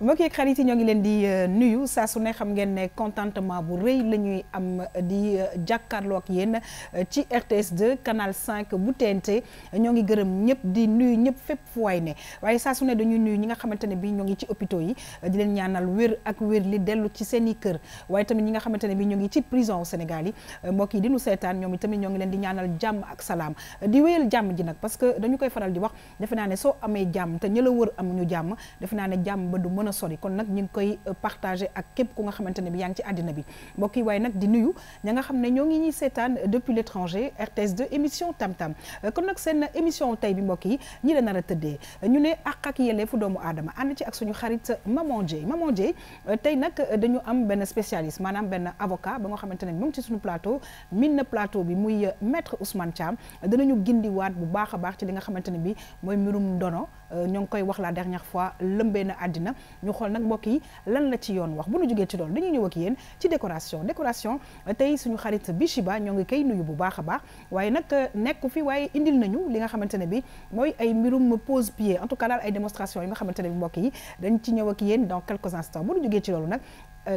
mbokk yi xarit yi ñoo ngi leen di nuyu saa su ne xam ngeen ne contentement bu rëy la ñuy am di jàkkaarloo ak yéen ci RTS 2 canal 5 bu TNT ñoo ngi gërëm ñëpp di nuyu ñëpp fépp fu waay ne waaye saa su ne dañuy nuyu ñi nga xamante ne bi ñoo ngi ci hôpitaux yi di leen ñaanal wér ak wér li dellu ci seen i kër waaye tamit ñi nga xamante ne bi ñoo ngi ci prison au Sénégal yi mbokk yi di nu seetaan ñoom itamit ñoo ngi leen di ñaanal jàmm ak salaam di wéyal jàmm ji nag parce que dañu koy faral di wax defe naa ne soo amee jàmm te ña la wër amuñu jàmm defe naa ne jàmm ba du mën a sori kon nag ñu ngi koy partagé ak képp ku nga xamante ne bi yaa ngi ci àddina bi mbokk yi waaye nag di nuyu ña nga xam ne ñoo ngi ñuy seetaan depuis l'étranger RTS 2 émission Tam Tam kon nag seen émission tey bi mbokk yi ñi la nar a tëddee ñu ne àq ak yelleefu doomu aadama ànd ci ak suñu xarit Maman Dieye tey nag dañu am benn spécialiste maanaam benn avocat ba nga xamante ne mu ngi ci suñu plateau min na plateau bi muy maître Ousmane Thiam danañu gindiwaat bu baax a baax ci li nga xamante ne bi mooy mbirum ndono ñoo ngi koy wax la dernière fois lëmbee na àddina ñu xool nag mbokk yi lan la ci yoon wax bu ñu jógee ci loolu dañuy ñëw ak yéen ci décoration tey suñu xarit Bichiba ñoo ngi koy nuyu bu baax a baax waaye nag nekku fi waaye indil nañu li nga xamante ne bi mooy ay mbirum pose pied en tout cas daal ay démonstration yi nga xamante ne bi mbokk yi dañ ci ñëw ak yéen dans quelques instants bu ñu jógee ci loolu nag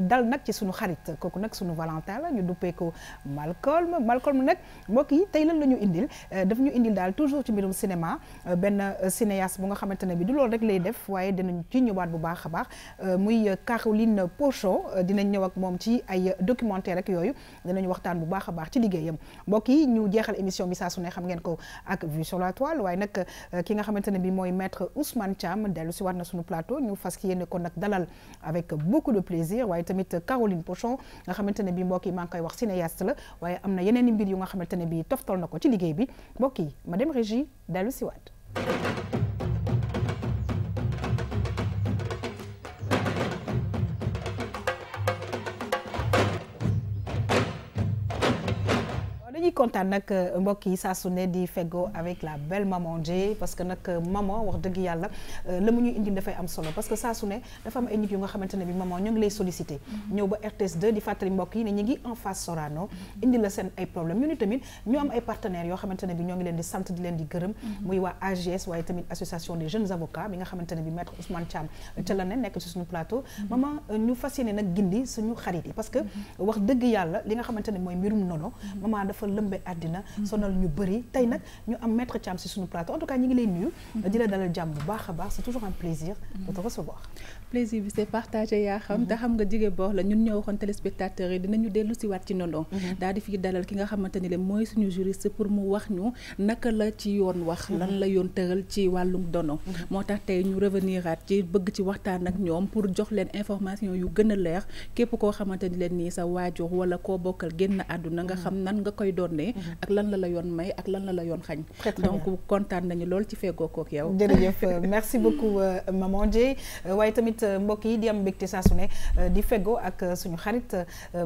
dal nag ci suñu xarit kooku nag suñu Valentin la ñu duppee ko Malcolm nag mbokk yi tey lan la ñu indil daf ñu indil daal toujours ci mbirum cinéma benn cinéaste bu nga xamante ne bi du loolu rek lay def waaye dinañ ci ñëwaat bu baax a baax muy Caroline Pochon dinañ ñëw ak moom ci ay documentaire rek yooyu dinañ waxtaan bu baax a baax ci liggéeyam mbokk yi ñu jeexal émission bi saa su ne xam ngeen ko ak vue sur la toile waaye nag ki nga xamante ne bi mooy maître Ousmane Thiam dellu si waat na suñu plateau ñu fas yéene ko nag dalal avec beaucoup de plaisir waaye tamit Caroline Pochon nga xamante ne bi mbokk yi maa ngi koy wax cinéaste la waaye am na yeneen i mbir yu nga xamante ne bi toftal na ko ci liggéey bi mbokk yi ma dem régie dellu si waat dañuy kontaan nag mbokk yi saa su ne di feggo avec la belle Maman Dieye parce que nag maman wax dëgg yàlla la mu ñuy indi dafay am solo parce que saa su ne dafa am ay nit yu nga xamante ne bi maman ñoo ngi lay sollicité ñëw ba RTS 2 di fàttali mbokk yi ne ñu ngi en face Sorano indi la seen ay problème ñu ni tamit ñu am ay partenaires yoo xamante ne bi ñoo ngi leen di sant di leen di gërëm muy waa AGS waaye tamit association des jeunes avocats bi nga xamante ne bi maître Ousmane Thiam ca la ne nekk ci suñu plateau maman ñu fas yéene nag gindi suñu xarit yi parce que wax dëgg yàlla li nga xamante ne mooy mbirum nono maman dafa lëmbe àddina sonal ñu bëri tey nag ñu am maître Thiam si suñu plateau en tout cas ñi ngi lay nuyu di la dalal jàmm bu baax a baax c'est toujours un plaisir de te recevoir. Plaisir bi c'est partagé yaa xam te xam nga jigéen boox la ñun ñoo waxoon téléspectateurs yi dinañu dellu si waat ci nono daal di fi dalal ki nga xamante ni le mooy suñu juriste pour mu wax ñu naka la ci yoon wax lan la yoon tëral ci wàllum dono moo tax tey ñu revenir aat ci bëgg ci waxtaan ak ñoom pour jox leen information yu gën a leer képp koo xamante ni leen nii sa waajur wala koo bokkal génn àdduna nga xam nan nga koy doonee ak lan la yoon may ak lan la yoon xañ donc kontaan nañu lool ci feggoo kook yow jërëjëf merci beaucoup Maman Dieye waaye tamit mbokk yi di am mbégte saa su ne di feggoo ak suñu xarit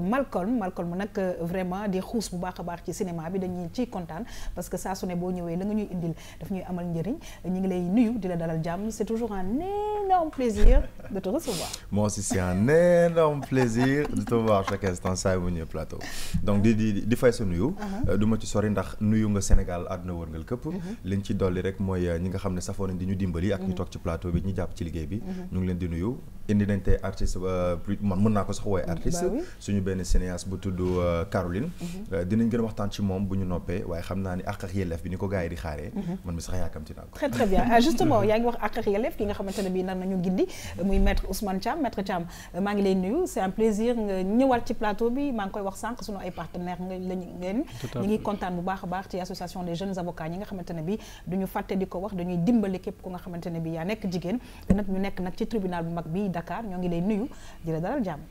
Malcolm nag vraiment di xuus bu baax a baax ci cinéma bi dañuy ciy kontaan parce que saa su ne boo ñëwee la nga ñuy indil daf ñuy amal njëriñ ñu ngi lay nuyu di la dalal jàmm c'est toujours un énorme plaisir de te recevoir. Moi aussi c'est un énorme plaisir de te voir chaque instant saa mu ñëw plateau donc di fay sa nuyu du ma ci sori ndax nuyu nga Sénégal àdduna wërngal këpp liñ ci dolli rek mooy ñi nga xam ne safoo nañ di ñu dimbali ak ñu toog ci plateau bi ñu jàpp ci liggéey bi ñu ngi leen di nuyu indi nañ tey artiste man mën naa ko sax wooye artiste suñu benn cinéaste bu tudd Caroline dinañ gën a waxtaan ci moom bu ñu noppee waaye xam naa ni àq ak yelleef bi ni ko gars yi di xaaree man mi sax yaakamti naa ko très très bien justement yaa ngi wax àq ak yelleef ki nga xamante ne bii nar nañu gindi muy maître Ousmane Thiam maître Thiam maa ngi lay nuyu c'est un plaisir nga ñëwaat ci plateau bi maa ngi koy wax sànq suñu ay partenaires lañu ngeen ñu ngi kontaan bu baax a baax ci association des jeunes avocats ñi nga xamante ne bi duñu fàtte di ko wax dañuy dimbali képp ku nga xamante ne bi yaa nekk jigéen te nag ñu nekk nag ci tribunal bu mag bi Dakar ñoo ngi lay nuyu di la dalal jàmm.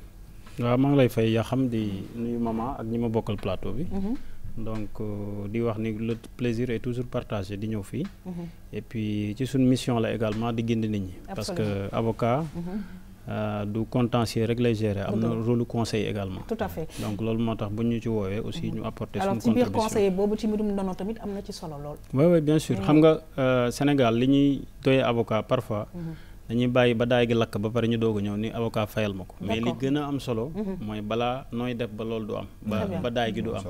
waaw maa ngi lay fay yaa xam di nuyu maman ak ñi ma bokkal plateau bi. donc di wax ni le plaisir est toujours partagé di ñëw fii. et puis ci suñu mission la également di gindi nit ñi. parce que avocat. du contentieux rek lay gérer am na rôle conseil également. tout à fait donc loolu moo tax bu ñu ci woowee aussi ñu apporter suñu contribution. alors ci biir contribution conseiller boobu ci mbirum ndono tamit am na ci solo lool. oui bien sûr xam nga Sénégal li ñuy doyee avocat parfois dañuy bàyyi ba daay gi lakk ba pare ñu doog a ñëw ni avocat fayal ma ko mais li gën a am solo mooy balaa nooy def ba loolu du am ba daay gi du am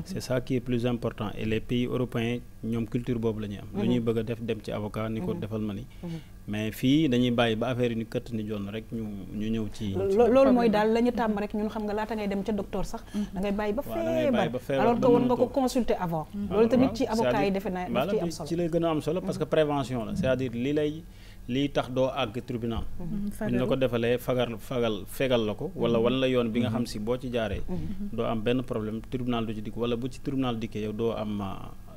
c'est ça qui est plus important et les pays européens ñoom culture boobu la ñuy am lu ñuy bëgg a def dem ci avocat ni ko defal ma ni mais fii dañuy bàyyi ba affaire yi ni këtt ni jonn rek ñu ñëw ci loolu mooy daal la ñu tàmm rek ñun xam nga laata ngay dem ca docteur sax da ngay bàyyi ba feebar alors que woon nga ko consulter avant loolu tamit ci avocat yi defe naa daf ciy am solo ci lay gën a am solo parce que prévention la c'est-à-dire lii tax doo àgg tribunal buñ la ko defalee fegal la ko wala wan la yoon bi nga xam si boo ci jaaree doo am benn problème tribunal du ci dikk wala bu ci tribunal dikkee yow doo am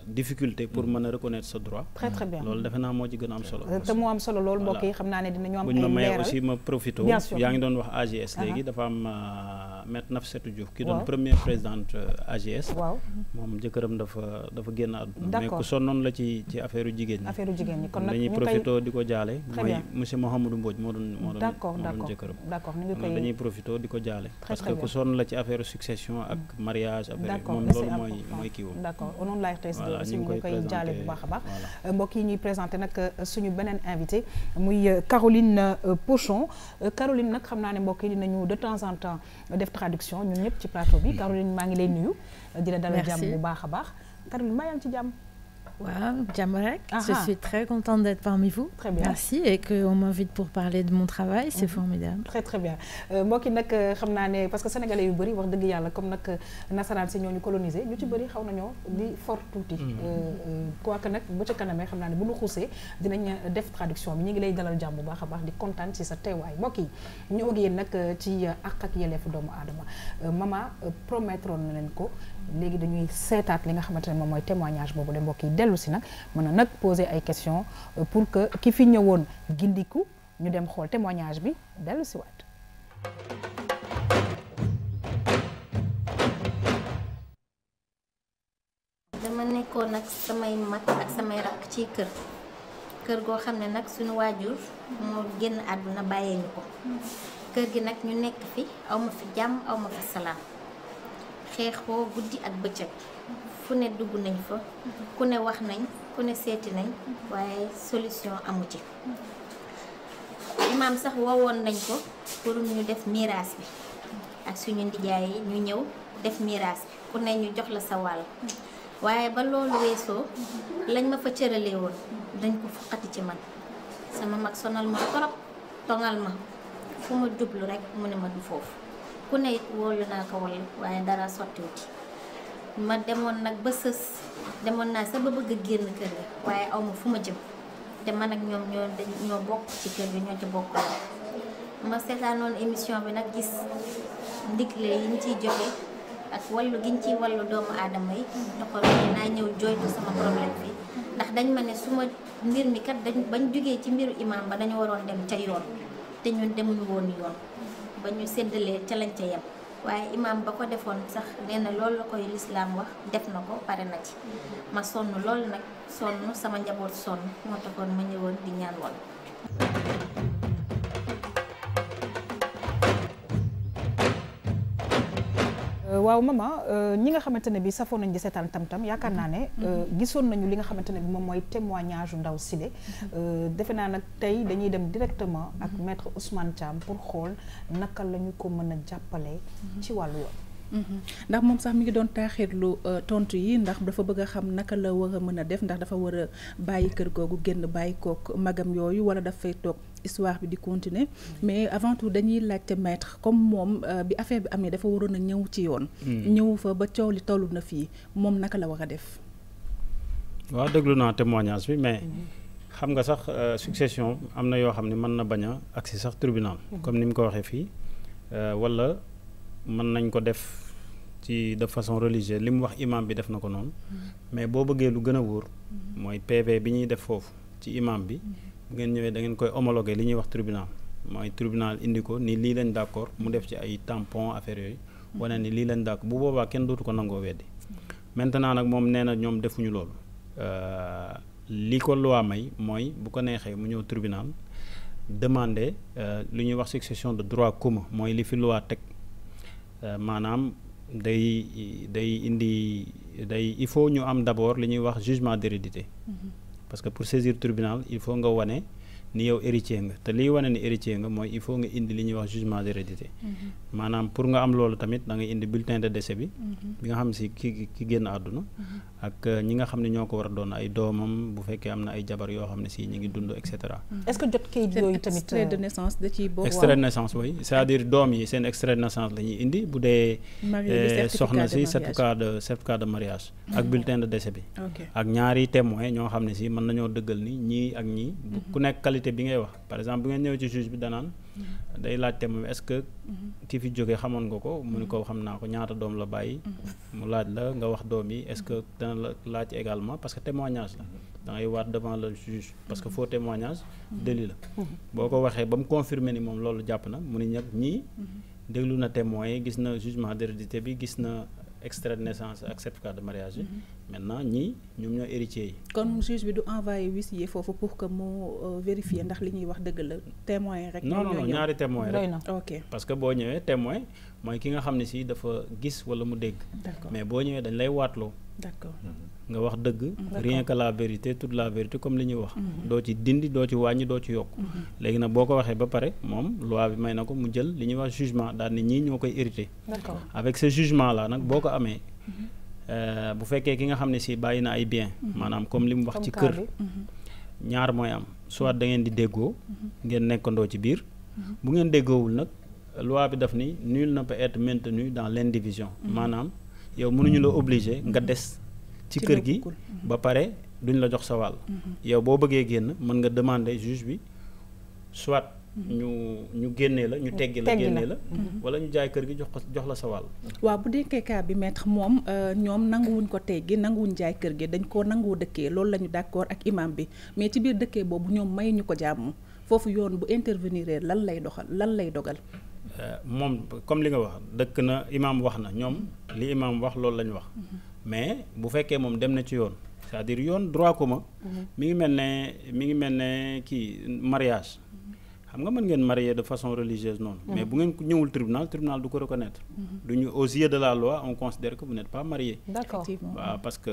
difficulté pour mën a reconnaître sa droit. très très bien loolu defe naa moo ci gën a am solo. te moo am solo loolu mbokk yi xam naa ne dinañu am ay buñ ma mayee leeral aussi ma profité yaa ngi doon wax AGS léegi dafa am maître Nafissatou Diouf ki doon première présidente AGS. waaw moom jëkkëram dafa génn àdduna mais ku sonnoon la ci affaire jigéen ñi. affaire jigéen ñi kon nag dañuy profité di ko jaale. très mooy bien monsieur Mouhamadou Mbodj moo doon d'accord jëkkëram. d'accord ñu ngi koy dañuy profité di ko jaale. parce que bien ku sonn la ci affaire succession ak mariage affaire d'accord moom loolu mooy kii woon. d'accord au nom de la RTS voilà aussi ñu ngi koy jaale bu baax a baax voilà. mbokk yi ñuy présenté nag suñu beneen invité muy Caroline Pochon Caroline nag xam naa ne mbokk yi dinañu de temps en temps def traduction ñun ñëpp ci plateau bi Caroline maa ngi lay nuyu di la dalal jàmm bu baax a baax Caroline maa ngi ci jàmm. Wow, Djamarek, je suis très contente d'être parmi vous. Très bien. Merci et qu'on m'invite pour parler de mon travail, c'est formidable. Très très bien mbokk yi nag xam naa ne parce que sénégalais yu bëri wax dëgg yàlla comme nag nasaraan si ñoo ñu colonisé ñu ci bëri xaw nañoo di fort tuuti. quoique nag ba ca kanamee xam naa ne bu ñu xuusee dinañ def traduction bi ñu ngi lay dalal jàmm bu baax a baax di kontaan ci sa teewaay mbokk yi ñëw ak yéen nag ci àq ak yelleefu doomu aadama maman promettroon na leen ko. léegi dañuy seetaat li nga xamante ne moom mooy témoignage boobu de mbokk yi dellu si nag mën na nag poser ay questions pour que ki fi ñëwoon gindiku ñu dem xool témoignage bi dellu si waat. dama nekkoon nag samay mag ak samay rakk ci kër goo xam ne nag suñu waajur moo génn àdduna bàyyee ñu ko kër gi nag ñu nekk fi awma fi jàmm awma fi salaam. xeexoo guddi ak bëccëg fu ne dugg nañ fa ku ne wax nañ ku ne seeti nañ waaye solution amu ci imaam sax woowoon nañ ko pour ñu def miraas bi ak suñu ndijaay yi ñu ñëw def miraas bi ku ne ñu jox la sa wàll waaye ba loolu weesoo lañ ma fa cëralee woon dañ ko fuqati ci man sama mag sonal ma torop tongal ma fu ma jublu rek mu ne ma du foofu ku ne it wóolu naa ko walla waaye dara sottiwut ma demoon nag ba sës demoon naa sa ba bëgg a génn kër gi waaye aw ma fu ma jëm te man ak ñoom ñoo bokk ci kër gi ñoo ci bokk ma seetaanoon émission bi nag gis ndigle yi ñu ciy joxe ak wallu gi ñu ciy wallu doomu aadama yi doxal naa ñëw jooytu sama problème bi ndax dañ ma ne su ma mbir mi kat bañ jógee ci mbiru imaam ba dañu waroon dem ca yoon te ñun demuñu woon yoon ba ñu séddalee ca lañ ca yem waaye imaam ba ko defoon sax nee na loolu la koy lislaam wax def na ko pare na ci ma sonn lool nag sonn sama njaboot sonn moo taxoon ma ñëwoon di ñaan woon. waaw maman ñi nga xamante ne bi safoon nañ di seetaan tam-tam yaakaar naa ne gisoon nañu li nga xamante ne bi moom mooy témoignage u ndaw Sile defe naa nag tey dañuy dem directement ak maître Ousmane Thiam pour xool naka la ñu ko mën a jàppale ci wàllu yoon. ndax moom sax mi ngi doon taaxirlu tontu yi ndax dafa bëgg a xam naka la war a mën a def ndax dafa war a bàyyi kër googu génn bàyyi kook magam yooyu wala dafay toog histoire bi di continuer mais avant tout dañuy laajte maître comme moom bi affaire bi amee dafa waroon a ñëw ci yoon. ñëw fa ba coow li tollu na fii moom naka la war a def. waaw déglu naa témoignage bi mais xam nga sax succession am na yoo xam ne mën na bañ a agsi sax tribunal. comme ni mu ko waxee fii wala. mën nañ ko def ci de façon religieuse li mu wax imam bi def na ko noonu mais boo bëggee lu gën a wóor mooy PV bi ñuy def foofu ci imam bi bu ngeen ñëwee da ngeen koy homologué li ñuy wax tribunal mooy tribunal indi ko ni lii lañ d'accord mu def ci ay tampon affaire yooyu wane ni lii lañ d'accord bu boobaa kenn dootu ko nangoo weddi maintenant nag moom nee na ñoom defuñu loolu li ko loi may mooy bu ko neexee mu ñëw tribunal demander lu ñuy wax succession de droit commun mooy li fi loi teg maanaam day il faut ñu am d'abord li ñuy wax jugement d'hérédité parce que pour saisir tribunal il faut nga wane ni yow héritier nga te liy wane ni héritier nga mooy il faut nga indi li ñuy wax jugement d'hérédité maanaam pour nga am loolu tamit da ngay indi bulletin de décès bi bi nga xam si ki génn àdduna ak ñi nga xam ne ñoo ko war a doon ay doomam bu fekkee am na ay jabar yoo xam ne si ñi ngi dund et cetera. est-ce que jot kayit yooyu tamit extrait de naissance da ciy bokk. extrait de naissance oui c'est-à-dire doom yi seen extrait de naissance la ñuy indi bu dee soxna si certificat de mariage ak bulletin de décès bi ak ñaari témoin ñoo xam ne si mën nañoo dëggal ni ñii ak ñii ku nekk qualité bi ngay wax par exemple bu ngeen ñëwee ci juge bi danaan day laaj témoin bi est-ce que ki fi jógee xamoon nga ko mu ni ko xam naa ko ñaata doom la bàyyi mu laaj la nga wax doom yi est-ce que dana la laaj également parce que témoignage la da ngay waat devant le juge parce que faux témoignage délit la boo ko waxee ba mu confirmer ni moom loolu jàpp na mu ni ñag ñii déglu na témoin yi gis na jugement d'hérédité bi gis na extrait de naissance ak certificat de mariage yi maintenant ñii ñoom ñoo héritiers yi. kon juge bi du envoyé huissier foofu pour que mu vérifier ndax li ñuy wax dëgg la témoin rek. non ñaari témoin rek ok parce que boo ñëwee témoin mooy ki nga xam ne si dafa gis wala mu dégg. mais boo ñëwee dañ lay waatloo. d'accord nga wax dëgg. rien que la vérité toute la vérité comme li ñuy wax. doo ci dindi doo ci wàññi doo ci yokk. léegi nag boo ko waxee ba pare moom loi bi may na ko mu jël li ñuy wax jugement daal ni ñii ñoo koy hérité. d'accord avec ce jugement là nag boo ko amee. bu fekkee ki nga xam ne si bàyyi na ay bien maanaam comme li mu wax ci kër ñaar mooy am soit da ngeen di déggoo ngeen nekkandoo ci biir bu ngeen déggoowul nag loi bi daf ni nul ne peut être maintenu dans l'indivision maanaam yow mënuñu la obliger nga des ci kër gi ba pare duñ la jox sa wàll yow boo bëggee génn mën nga demander juge bi soit ñu génnee la ñu teggi la génnee la wala ñu jaay kër gi jox la sa wàll. waaw bu denkee cas bi maître moom ñoom nanguwuñ ko teggi nanguwuñ jaay kër gi dañ koo nanguwu dëkkee loolu la ñu d'accord ak imam bi mais ci biir dëkkee boobu ñoom may ñu ko jàmm foofu yoon bu intervenir lan lay dogal. moom comme li nga wax dëkk na imam wax na ñoom li imam wax loolu la ñu wax mais bu fekkee moom dem na ci yoon c'est-à-dire yoon droit commun mi ngi mel ne kii mariage. xam nga mën ngeen marier de façon religieuse noonu mais bu ngeen ñëwul tribunal du ko reconnaître duñu aux yeux de la loi on considère que vous n'êtes pas marié. D'accord. waaw parce que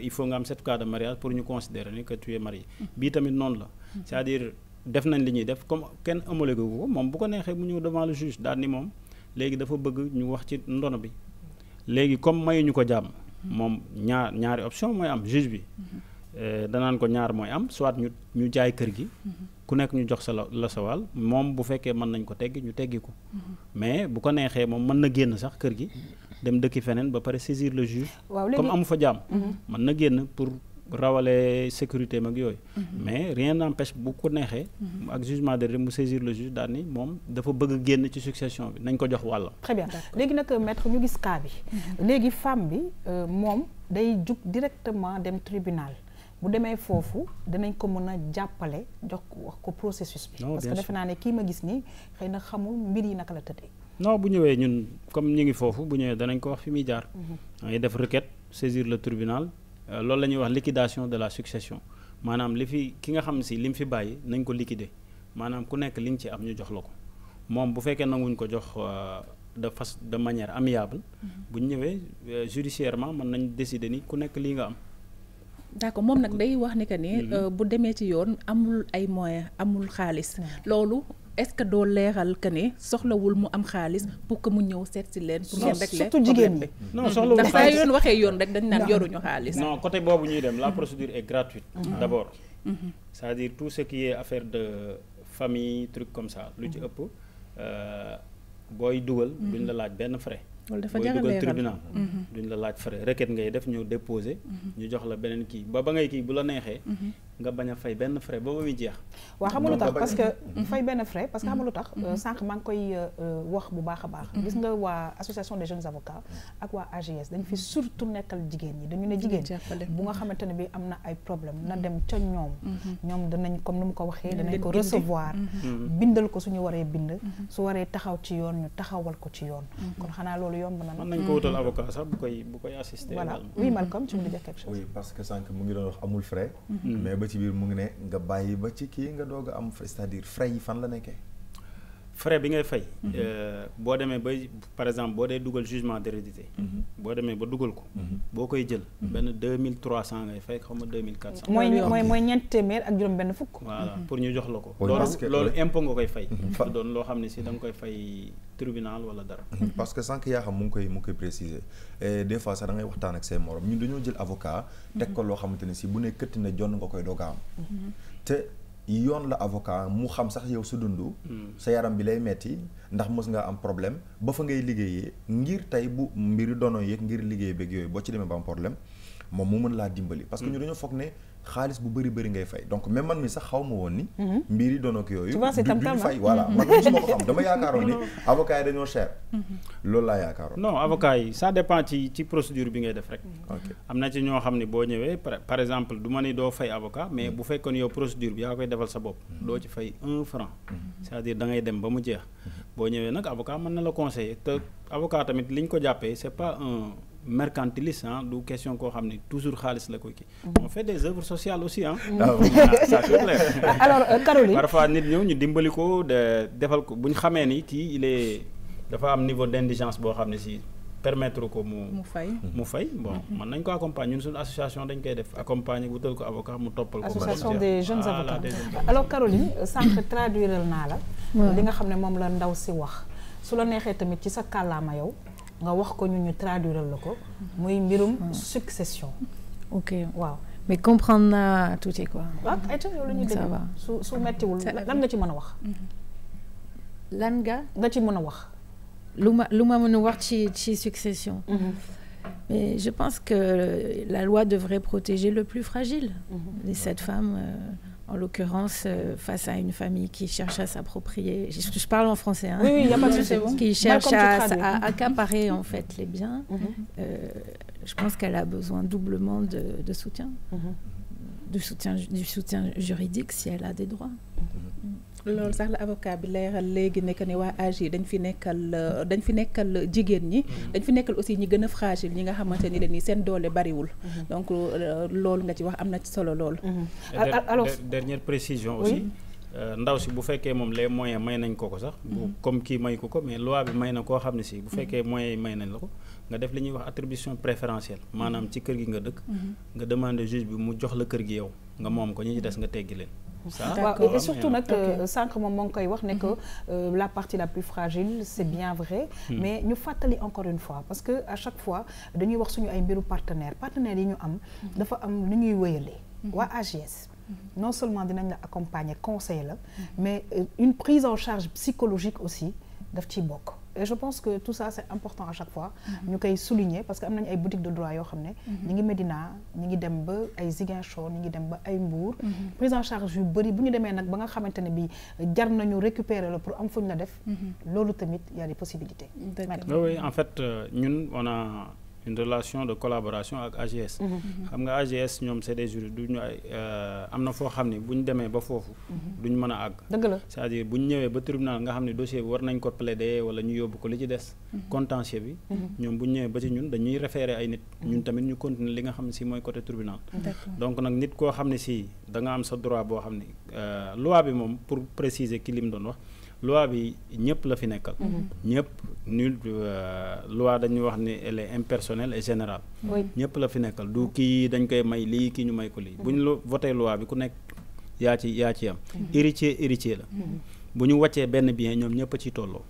il faut nga am certificat de mariage pour ñu considérer ni que tu es marié bii tamit noonu la c'est-à-dire def nañ li ñuy def comme kenn homologué ko moom bu ko neexee mu ñëw devant le juge daal ni moom léegi dafa bëgg ñu wax ci ndono bi léegi comme mayuñu ko jàmm moom ñaari option mooy am juge bi danaan ko ñaar mooy am soit ñu jaay kër gi ku nekk ñu jox la sa wàll moom bu fekkee mën nañ ko teggi ñu teggi ko mais bu ko neexee moom mën na génn sax kër gi dem dëkki feneen ba pare saisir le juge comme amu fa jàmm mën na génn pour rawale sécurité mag yooyu mais rien n'empêche bu ko neexee ak jugement de mu saisir le juge daal ni moom dafa bëgg génn ci succession bi nañ ko jox wàllam. très bien léegi nag maître ñu gis cas bi léegi femme bi moom day jug directement dem tribunal bu demee foofu dinañ ko mën a jàppale jox wax ko processus bi. parce que defe naa ne kii ma gis nii xëy na xamul mbir yi naka la tëddee. non bu ñëwee ñun comme ñu ngi foofu bu ñëwee danañ ko wax fi muy jaar. dangay def requête saisir le tribunal loolu la ñuy wax liquidation de la succession maanaam li fi ki nga xam si li mu fi bàyyi nañ ko liquider maanaam ku nekk li nga ci am ñu jox la ko moom bu fekkee nanguñ ko jox de manière amiable. bu ñu ñëwee judiciairement mën nañ décider ni ku nekk lii nga am. d'accord moom nag day wax ni que ni bu demee ci yoon amul ay moyens amul xaalis loolu est-ce que doo leeral que ne soxlawul mu am xaalis pour que mu ñëw seet si leen pour ngeen régler surtout jigéen bi non soxlawul ndax saa yoon waxee yoon rek dañ naan yoruñu xaalis non côté boobu ñuy dem la procédure est gratuite d'abord c'est-à-dire tout ce qui est affaire de famille truc comme ça lu ci ëpp booy dugal duñ la laaj benn frais loolu dafa booy jar a dugal leeral tribunal duñ la laaj frais requête ngay def ñëw déposer ñu jox la beneen kii ba ngay kii bu la neexee nga bañ a fay benn frais ba muy jeex. waaw xam nga lu tax parce que fay benn frais parce que xam nga lu tax sànq maa ngi koy wax bu baax a baax gis nga waa association des jeunes avocats ak waa AGS dañ fi surtout nekkal jigéen ñi dañu ne jigéen bu nga xamante ne bi am na ay problème na dem ca ñoom danañ comme ni mu ko waxee danañ ko recevoir bindal ko suñu waree bind su waree taxaw ci yoon ñu taxawal ko ci yoon kon xanaa loolu yomb na mën nañ ko wutal avocat sax bu koy assister voilà oui Malcolm tu voulais dire quelque chose. oui parce que sànq mu ngi doon wax amul frais mais ba ci biir mu ngi ne nga bàyyi ba ci kii nga doog a am c'est-à-dire frais yi fan la nekkee. frais bi ngay fay. boo demee ba par exemple boo dee dugal jugement d'hérédité. boo demee ba dugal ko. boo koy jël benn 2300 ngay fay xaw ma 2400. mooy ñeent téeméer ak juróom benn fukk. voilà pour ñu jox la ko. Oui, loolu impôt nga koy fay. du doon loo xam ne si da nga koy fay tribunal wala dara. parce que sànq yaa xam mu ngi koy préciser et des fois sax da ngay waxtaan ak say morom ñun dañoo jël avocat. teg ko loo xamante ne si bu ne këtt ne jonn nga koy doog a am. te yoon la avocat mu xam sax yow su dund. sa yaram bi lay metti ndax mës nga am problème ba fa ngay liggéeyee ngir tey bu mbiri dono yeeg ngir liggéey beeg yooyu boo ci demee ba am problème moom mu mën laa dimbali. parce que ñu dañoo foog ne xaalis bu bëri ngay fay donc même man mi sax xaw ma woon ni. mbiri dono ak yooyu. du fay voilà man mosuma ko xam dama yaakaaroon ni avocat yi dañoo cher. loolu laa yaakaaroon. non avocat yi ça dépend ci procédure bi ngay def rek. am na ci ñoo xam ne boo ñëwee par exemple du ma ni doo fay avocat mais bu fekkoon yow procédure bi yaa koy defal sa bopp. doo ci fay 1 franc. c'est-à-dire da ngay dem ba mu jeex. boo ñëwee nag avocat mën na la conseiller te avocat tamit li ñu ko jàppee c'est pas un mercantiliste du question koo xam ne toujours xaalis la koy kii. on fait des œuvres sociales aussi ça c'est clair. alors Caroline parfois nit ñëw ñu dimbali ko defal ko bu ñu xamee ni kii dafa am niveau d'indigence boo xam ne si permettre ko mu fay bon mën nañ ko accompagner ñun suñu association dañ koy def accompagner wutal ko avocat mu toppal ko. association des jeunes avocats alors Caroline sànq traduire naa la. li nga xam ne moom la ndaw si wax su la neexee tamit ci sa kàllaama yow. nga wax ko ñu traduire la ko muy mbirum succession. ok waaw mais comprendre naa tuuti quoi. waaw ay yow la ñuy dégg su mettiwul lan nga ci mën a wax. lan nga ci mën a wax. lu ma mën a wax ci succession. mais je pense que la loi devrait protéger le plus fragile. Cette femme. En l'occurrence, face à une famille qui cherche à s'approprier, je parle en français, hein, oui, y a pas de souci, qui cherche à accaparer en fait les biens, je pense qu'elle a besoin doublement de soutien, du soutien juridique si elle a des droits. loolu sax la avocat bi leeral léegi nekk ne waa AJ dañ fi nekkal jigéen ñi dañ fi nekkal aussi ñi gën a fragile ñi nga xamante ni leen ni seen doole bariwul donc loolu nga ci wax am na ci solo loolu alors dernière précision aussi ndaw si bu fekkee moom les moyens may nañ ko sax comme kii may ko mais loi bi may na koo xam ne si bu fekkee moyens yi may nañ la ko nga def li ñuy wax attribution préférentielle maanaam ci kër gi nga dëkk nga demander juge bi mu jox la kër gi yow nga moom ko ñi ci des nga teggi leen. waaw et surtout nag sànq moom moo ngi koy wax ne que la partie la plus fragile c'est bien vrai mais ñu fàttali encore une fois parce que à chaque fois dañuy wax suñu ay mbiru partenaires yi ñu am dafa am lu ñuy wéyalee waa AGS non seulement dinañ la accompagner conseiller la mais une prise en charge psychologique aussi daf ciy bokk et je pense que tout ça c'est important à chaque fois ñu koy souligner parce que am nañu ay boutiques de droit yoo xam ne ñi ngi Médina ñi ngi dem ba ay Ziguinchor ñi ngi dem ba ay Mbour prise en charge yu bëri bu ñu demee nag ba nga xamante ne bi jar nañu récupérer la pour am fu ñu la def loolu tamit y a des possibilités. Oui en fait ñun on a une relation de collaboration ak AGS. xam nga AGS ñoom c'est des juristes duñu ay am na foo xam ne bu ñu demee ba foofu duñ mën a àgg. dëgg la c'est-à-dire bu ñu ñëwee ba tribunal nga xam ne dossier bi war nañ ko plaider wala ñu yóbbu ko li ci des. contentieux bi. ñoom bu ñu ñëwee ba ci ñun dañuy référer ay nit. ñun tamit ñu continuer li nga xam ne si mooy côté tribunal. donc nag nit koo xam ne si da nga am sa droit boo xam ne loi bi moom pour préciser ki li mu doon wax. loi bi ñëpp la fi nekkal. ñëpp nul loi dañuy wax ni elle est impersonnelle et générale. ñëpp la fi nekkal du kii dañ koy may lii kii ñu may ko lii. bu ñu la voté loi bi ku nekk yaa ci am. héritier la. bu ñu wàccee benn bien ñoom ñëpp a ciy tolloo.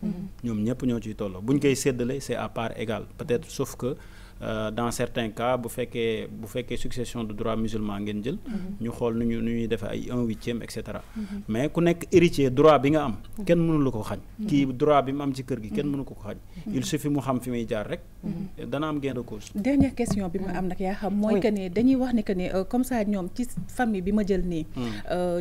ñoom ñëpp ñoo ciy tolloo bu ñu koy séddale c'est à part égale peut-être sauf que. Dans certains cas bu fekkee succession de droit musulman ngeen jël ñu xool nu ñuy defee ay 1/8 et cetera mais ku nekk héritier droit bi nga am kenn mënu la ko xañ kii droit bi mu am ci kër gi kenn mënu ko xañ il suffit mu xam fi muy jaar rek dana am gain de cause. Dernière question bi ma am nag yaa xam mooy que ne dañuy wax ne que ne comme ça ñoom ci famille bi ma jël nii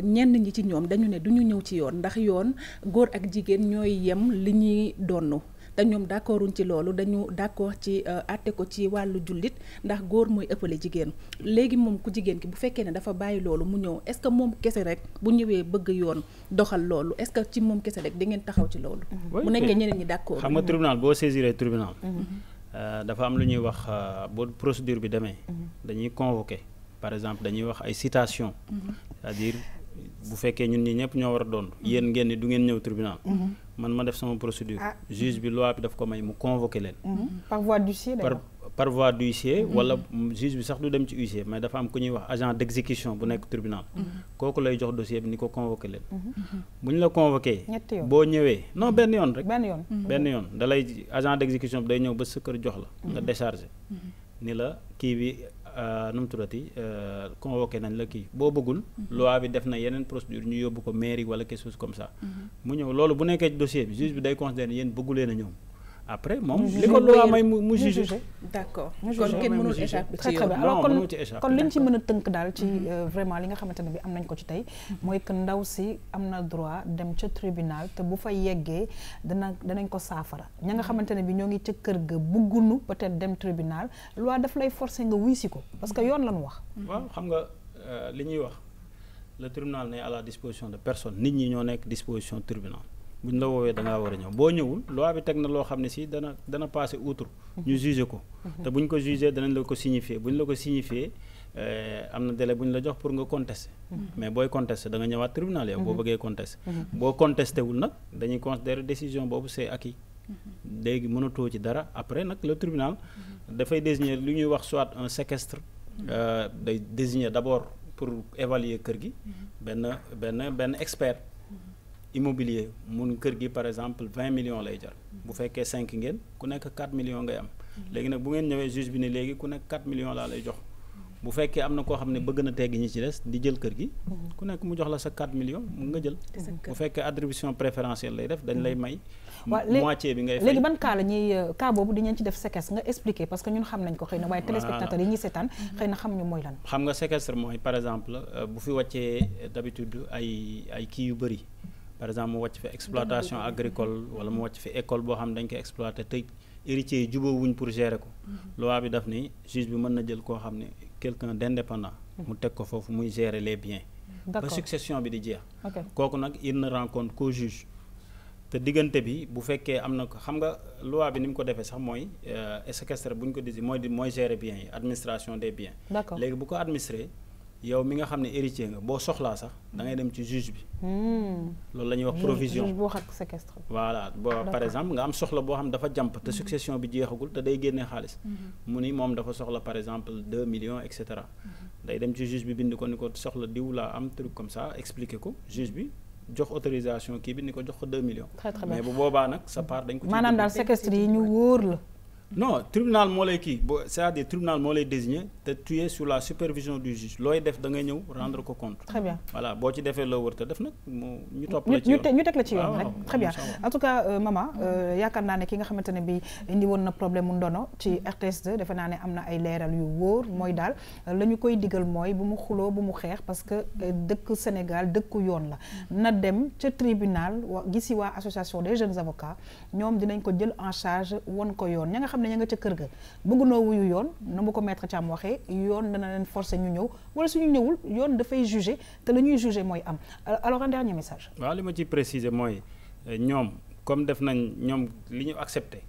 ñenn ñi ci ñoom dañu ne du ñu ñëw ci yoon ndax yoon góor ak jigéen ñooy yem li ñuy donnu te ñoom d'accorduñ ci loolu dañu d'accord ci àtte ko ci wàllu jullit ndax góor mooy ëppale jigéen léegi moom ku jigéen ki bu fekkee ne dafa bàyyi loolu mu ñëw est-ce que moom kese rek bu ñëwee bëgg yoon doxal loolu est-ce que ci moom kese rek da ngeen taxaw ci loolu bu nekkee ñeneen ñi d'accord xam nga tribunal boo saisiré tribunal dafa am lu ñuy wax boo procédure bi demee dañuy convoquer par exemple dañuy wax ay citation c'est-à-dire bu fekkee ñun ñi ñëpp ñoo war a doon yéen ngeen ni du ngeen ñëw tribunal man ma def sama procédure juge bi loi bi daf ko may mu convoquer leen par voie d'huissier par voie d'huissier wala juge bi sax du dem ci huissier mais dafa am ku ñuy wax agent d'exécution bu nekk tribunal kooku lay jox dossier bi ni ko convoquer leen bu ñu la convoqué boo ñëwee non benn yoon rek benn yoon da lay agent d'exécution bi day ñëw ba sa kër jox la nga décharger ni la kii bi nu mu tuddati convoqué nañ la kii boo bëggul loi bi def na yeneen procédure ñu yóbbu ko mairie wala quelque chose comme ça mu ñëw loolu bu nekkee ci dossier bi juge bi day considérer yéen bëgguleen a ñëw après moom li ko loi may mu juger d'accord kon kenn mënul échapper ci yoon alors kon liñ ci mën a tënk daal ci vraiment li nga xamante ne bi am nañ ko ci tey mooy que ndaw si am na droit dem ca tribunal te bu fa yeggee danañ ko saafara ña nga xamante ne bi ñoo ngi ca kër ga buggunu peut-être dem tribunal loi daf lay forcer nga wuy si ko parce que yoon lañu wax waaw xam nga li ñuy wax le tribunal n'est à la disposition de personne nit ñi ñoo nekk disposition tribunal bu ñu la woowee da ngaa war a ñëw boo ñëwul loi bi teg na loo xam ne si dana passer outre ñu juger ko te bu ñu ko juger danañ la ko signifier bu ñu la ko signifier am na délai bu ñu la jox pour nga contester mais booy contester da nga ñëwaat tribunal yow boo bëggee contester boo contesté wul nag dañuy considérer décision boobu c'est acquis léegi mënatoo ci dara après nag le tribunal dafay désigner lu ñuy wax soit un séquestre day désigner d'abord pour évaluer kër gi benn expert immobilier mun kër gi par exemple 20 millions lay jar bu fekkee 5 ngeen ku nekk 4 millions ngay am léegi nag bu ngeen ñëwee juge bi ne léegi ku nekk 4 millions laa lay jox bu fekkee am na koo xam ne bëgg na teggi ñi ci des di jël kër gi ku nekk mu jox la sa 4 millions mun nga jël bu fekkee attribution préférentielle lay def dañ lay may moitié bi ngay fay léegi ban cas la ñuy cas boobu di ngeen ci def séquestre nga expliquer parce que ñun xam nañ ko xëy na waaye téléspectateurs yi ñuy seetaan xëy na xamuñu mooy lan xam nga séquestre mooy par exemple bu fi wàccee d'habitude ay kii yu bëri par exemple mu wàcc fi exploitation agricole wala mu wàcc fi école boo xam ne dañ koy exploiter te héritiers yi jubóo wuñ pour gérer ko loi bi daf ni juge bi mën na jël koo xam ne quelqu'un d'indépendant mu teg ko foofu muy gérer les biens ba succession bi di jeex kooku nag il ne rencontre qu'au juge te diggante bi bu fekkee am na ko xam nga loi bi ni mu ko defee sax mooy séquestre bu ñu ko disi mooy gérer biens yi administration des biens léegi bu ko administrer yow mi nga xam ne héritier nga boo soxlaa sax da ngay dem ci juge bi loolu la ñuy wax provision juge boo ak séquestre voilà boo par exemple nga am soxla boo xam dafa jàmp te succession bi jeexagul te day génnee xaalis mu ni moom dafa soxla par exemple 2 millions et cetera day dem ci juge bi bind ko ni ko soxla diw laa am truc comme ça expliquer ko juge bi jox autorisation kii bi ni ko jox ko 2 millions mais bu boobaa nag sa part dañ ko ci maanaam daal séquestre yi ñu wóor la non tribunal moo lay kii c'est-à-dire tribunal moo lay désigner te tu es sous la supervision du juge looy def da ngay ñëw rendre ko compte. très bien voilà boo ci defee loo wër te def nag ñu topp la ci yoon ñu teg la ci yoon rek très bien en tout cas maman yaakaar naa ne ki nga xamante ne bi indi woon na problème mu ndono ci RTS2 defe naa ne am na ay leeral yu wóor mooy daal la ñu koy digal mooy bu mu xuloo bu mu xeex parce que dëkk Sénégal dëkku yoon la na dem ca tribunal gisi waa association des jeunes avocats ñoom dinañ ko jël en charge won ko yoon ña nga xam ne ña nga ca kër ga bëgg noo wuyu yoon na mu ko maître Thiam waxee yoon dana leen forcer ñu ñëw wala suñu ñëwul yoon dafay juger te la ñuy juger mooy am alors un dernier message. waaw li ma ciy préciser mooy ñoom comme def nañ ñoom li ñu accepté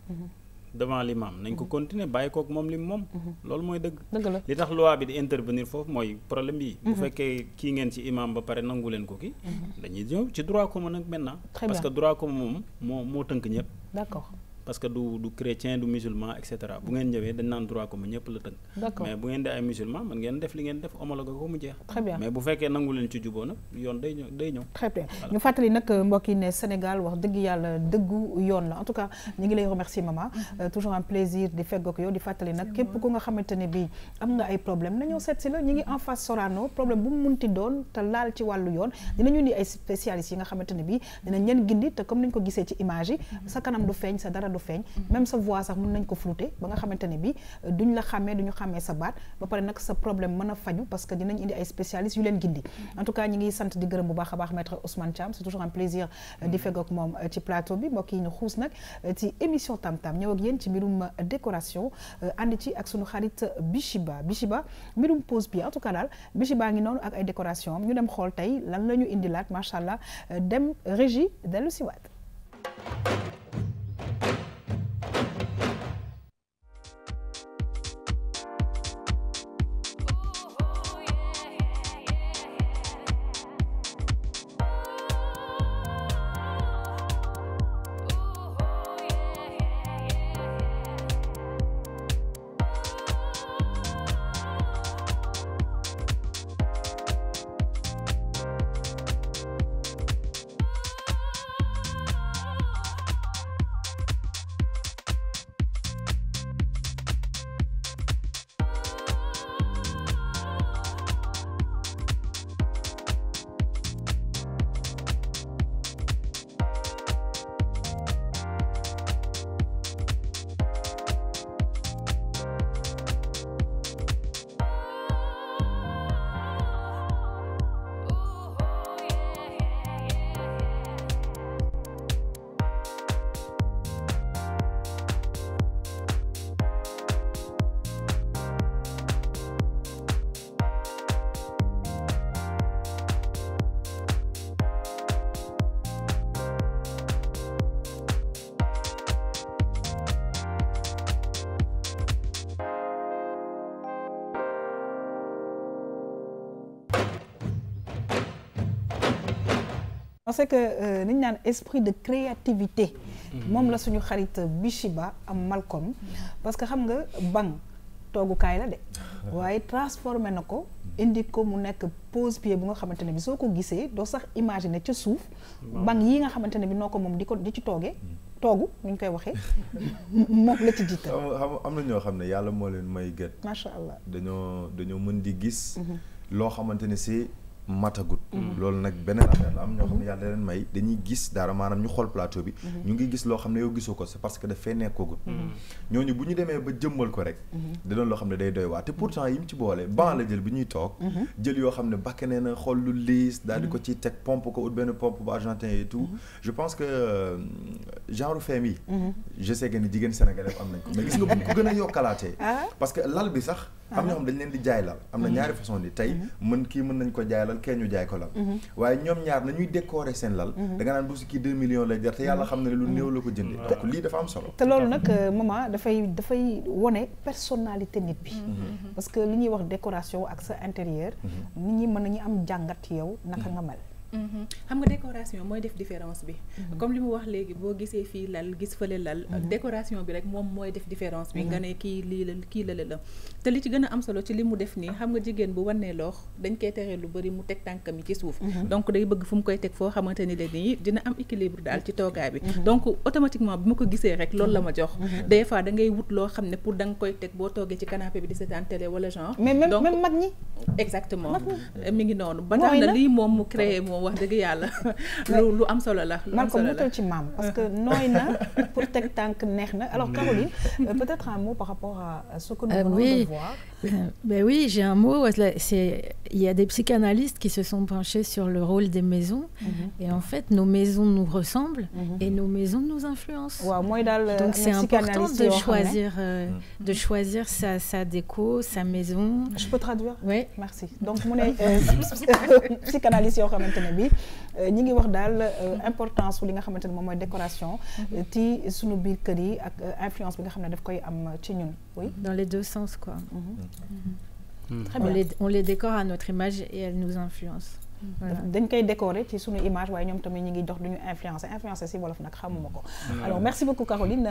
devant l'imam nañ ko continuer bàyyi kook moom li moom loolu mooy dëgg la li tax loi bi di intervenir foofu mooy problème bi bu fekkee kii ngeen ci imam ba pare nangu leen ko ki dañuy ñëw ci droit commun nag maintenant parce que droit commun moom moo tënk ñëpp d'accord parce que du chrétien du musulman et cetera bu ngeen ñëwee dañ naan droit commun ñëpp la tënk mais bu ngeen di ay musulman mën ngeen def li ngeen def homologue ko mu jeex très bien mais bu fekkee nangu leen ci juboo nag yoon day ñëw très bien ñu fàttali nag mbokk yi ne Sénégal wax dëgg yàlla dëggu yoon la en tout cas ñu ngi lay remercier maman toujours un plaisir di feggoog yow di fàttali nag képp ku nga xamante ne bi am nga ay problème na ñëw seet si la ñu ngi en face Sorano problème bu mu munti doon te laal ci wàllu yoon dinañu indi ay spécialistes yi nga xamante ne bi dinañ leen gindi te comme niñ ko gisee ci image yi sa kanam du feeñ sa dara du feeñ même sa voix sax mën nañ ko flouter ba nga xamante ne bi duñ la xàmmee duñu xàmmee sa baat ba pare nag sa problème mën a faju parce que dinañ indi ay spécialistes yu leen gindi en tout cas ñi ngi sant di gërëm bu baax a baax maître Ousmane Thiam c'est toujours un plaisir di feggoog moom ci plateau bi mbokk yi ñu xuus nag ci émission Tam Tam ñëw ak yéen ci mbirum décoration ànd ci ak sunu xarit Bichiba mbirum pose bi en tout cas daal Bichiba ngi noonu ak ay décoration am ñu dem xool tey lan la ñu indilaat macha allah dem régie dellu si waat. parce que ni ñu naan esprit de créativité moom la suñu xarit Bichiba am Malcolm parce que xam nga banc toogukaay la de waaye transformé na ko indi ko mu nekk pose-pied bu nga xamante ne bi soo ko gisee doo sax imaginer ca suuf banc yi nga xamante ne bi noo ko moom di ci toogee toogu nu ñu koy waxee moom la ci jiital. am na ñoo xam ne yàlla moo leen may gët. macha allah dañoo mën di gis. loo xamante ne si matagut. loolu nag beneen affaire la am ñoo xam ne yàlla leen may dañuy gis dara maanaam ñu xool plateau bi. ñu ngi gis loo xam ne yow gisoo ko c'est parce que dafay nekkoogut. ñooñu bu ñu demee ba jëmmal ko rek. da doon loo xam ne day doy waar te pourtant yi mu ci boole ban la jël bi ñuy toog. jël yoo xam ne bakk nee na xool lu liis daal di ko ci teg pompe ko ut benn pompe bu argentin et tout. je pense que genre femme yi. je sais que ni jigéen sénégalais am nañ ko mais gis nga bu ñu ko gën a yokkalaatee. parce que lal bi sax. am ñoo xam dañ leen di jaay lal am na ñaari façon ni tey mën nañ ko jaay lal kee ñu jaay ko lal waaye ñoom ñaar nañuy décorer seen lal da nga naan bu si kii 2 millions lay jar te yàlla xam na ne lu néew la ko jëndee donc lii dafa am solo te loolu nag maman dafay wone personnalité nit bi parce que li ñuy wax décoration ak sa intérieur nit ñi mën nañu am jàngat yow naka nga mel xam nga décoration mooy def différence bi comme li mu wax léegi boo gisee fii lal gis fële lal décoration bi rek moom mooy def différence bi nga ne kii lii la kii la te li ci gën a am solo ci li mu def nii xam nga jigéen bu wannee loox dañ koy tere lu bëri mu teg tànkam yi ci suuf donc day bëgg fu mu koy teg foo xamante ni leen nii dina am équilibre daal ci toogaay bi donc automatiquement bi ma ko gisee rek loolu la ma jox des fois da ngay wut loo xam ne pour da nga koy teg boo toogee ci canapé bi di seetaan télé wala genre mais même mag ñi exactement mi ngi noonu ba tax na lii moom mu créé moom wax dëgg yàlla lu am solo la lu am solo la Malcolm ci maam parce que nooy na pour teg tànk neex na alors Caroline peut-être un mot par rapport à ce que nous venons de voir. Ben oui, j'ai un mot. Il y a des psychanalystes qui se sont penchés sur le rôle des maisons. Et en fait, nos maisons nous ressemblent et nos maisons nous influencent. Donc c'est important de choisir sa déco, sa maison. Je peux traduire? Oui. Merci. Donc mu ne psychanalyste yoo xamante ne bi ñi ngi wax daal importance li nga xamante ne moom mooy décoration ci sunu biir kër yi ak influence bi nga xam ne daf koy am ci ñun. Oui. Dans les deux sens quoi. Très bien. On les décore à notre image et elles nous influencent. dañ koy décorer ci suñu image waaye ñoom tamit ñi ngi dox duñu influencer si wolof nag xamuma ko alors merci beaucoup Caroline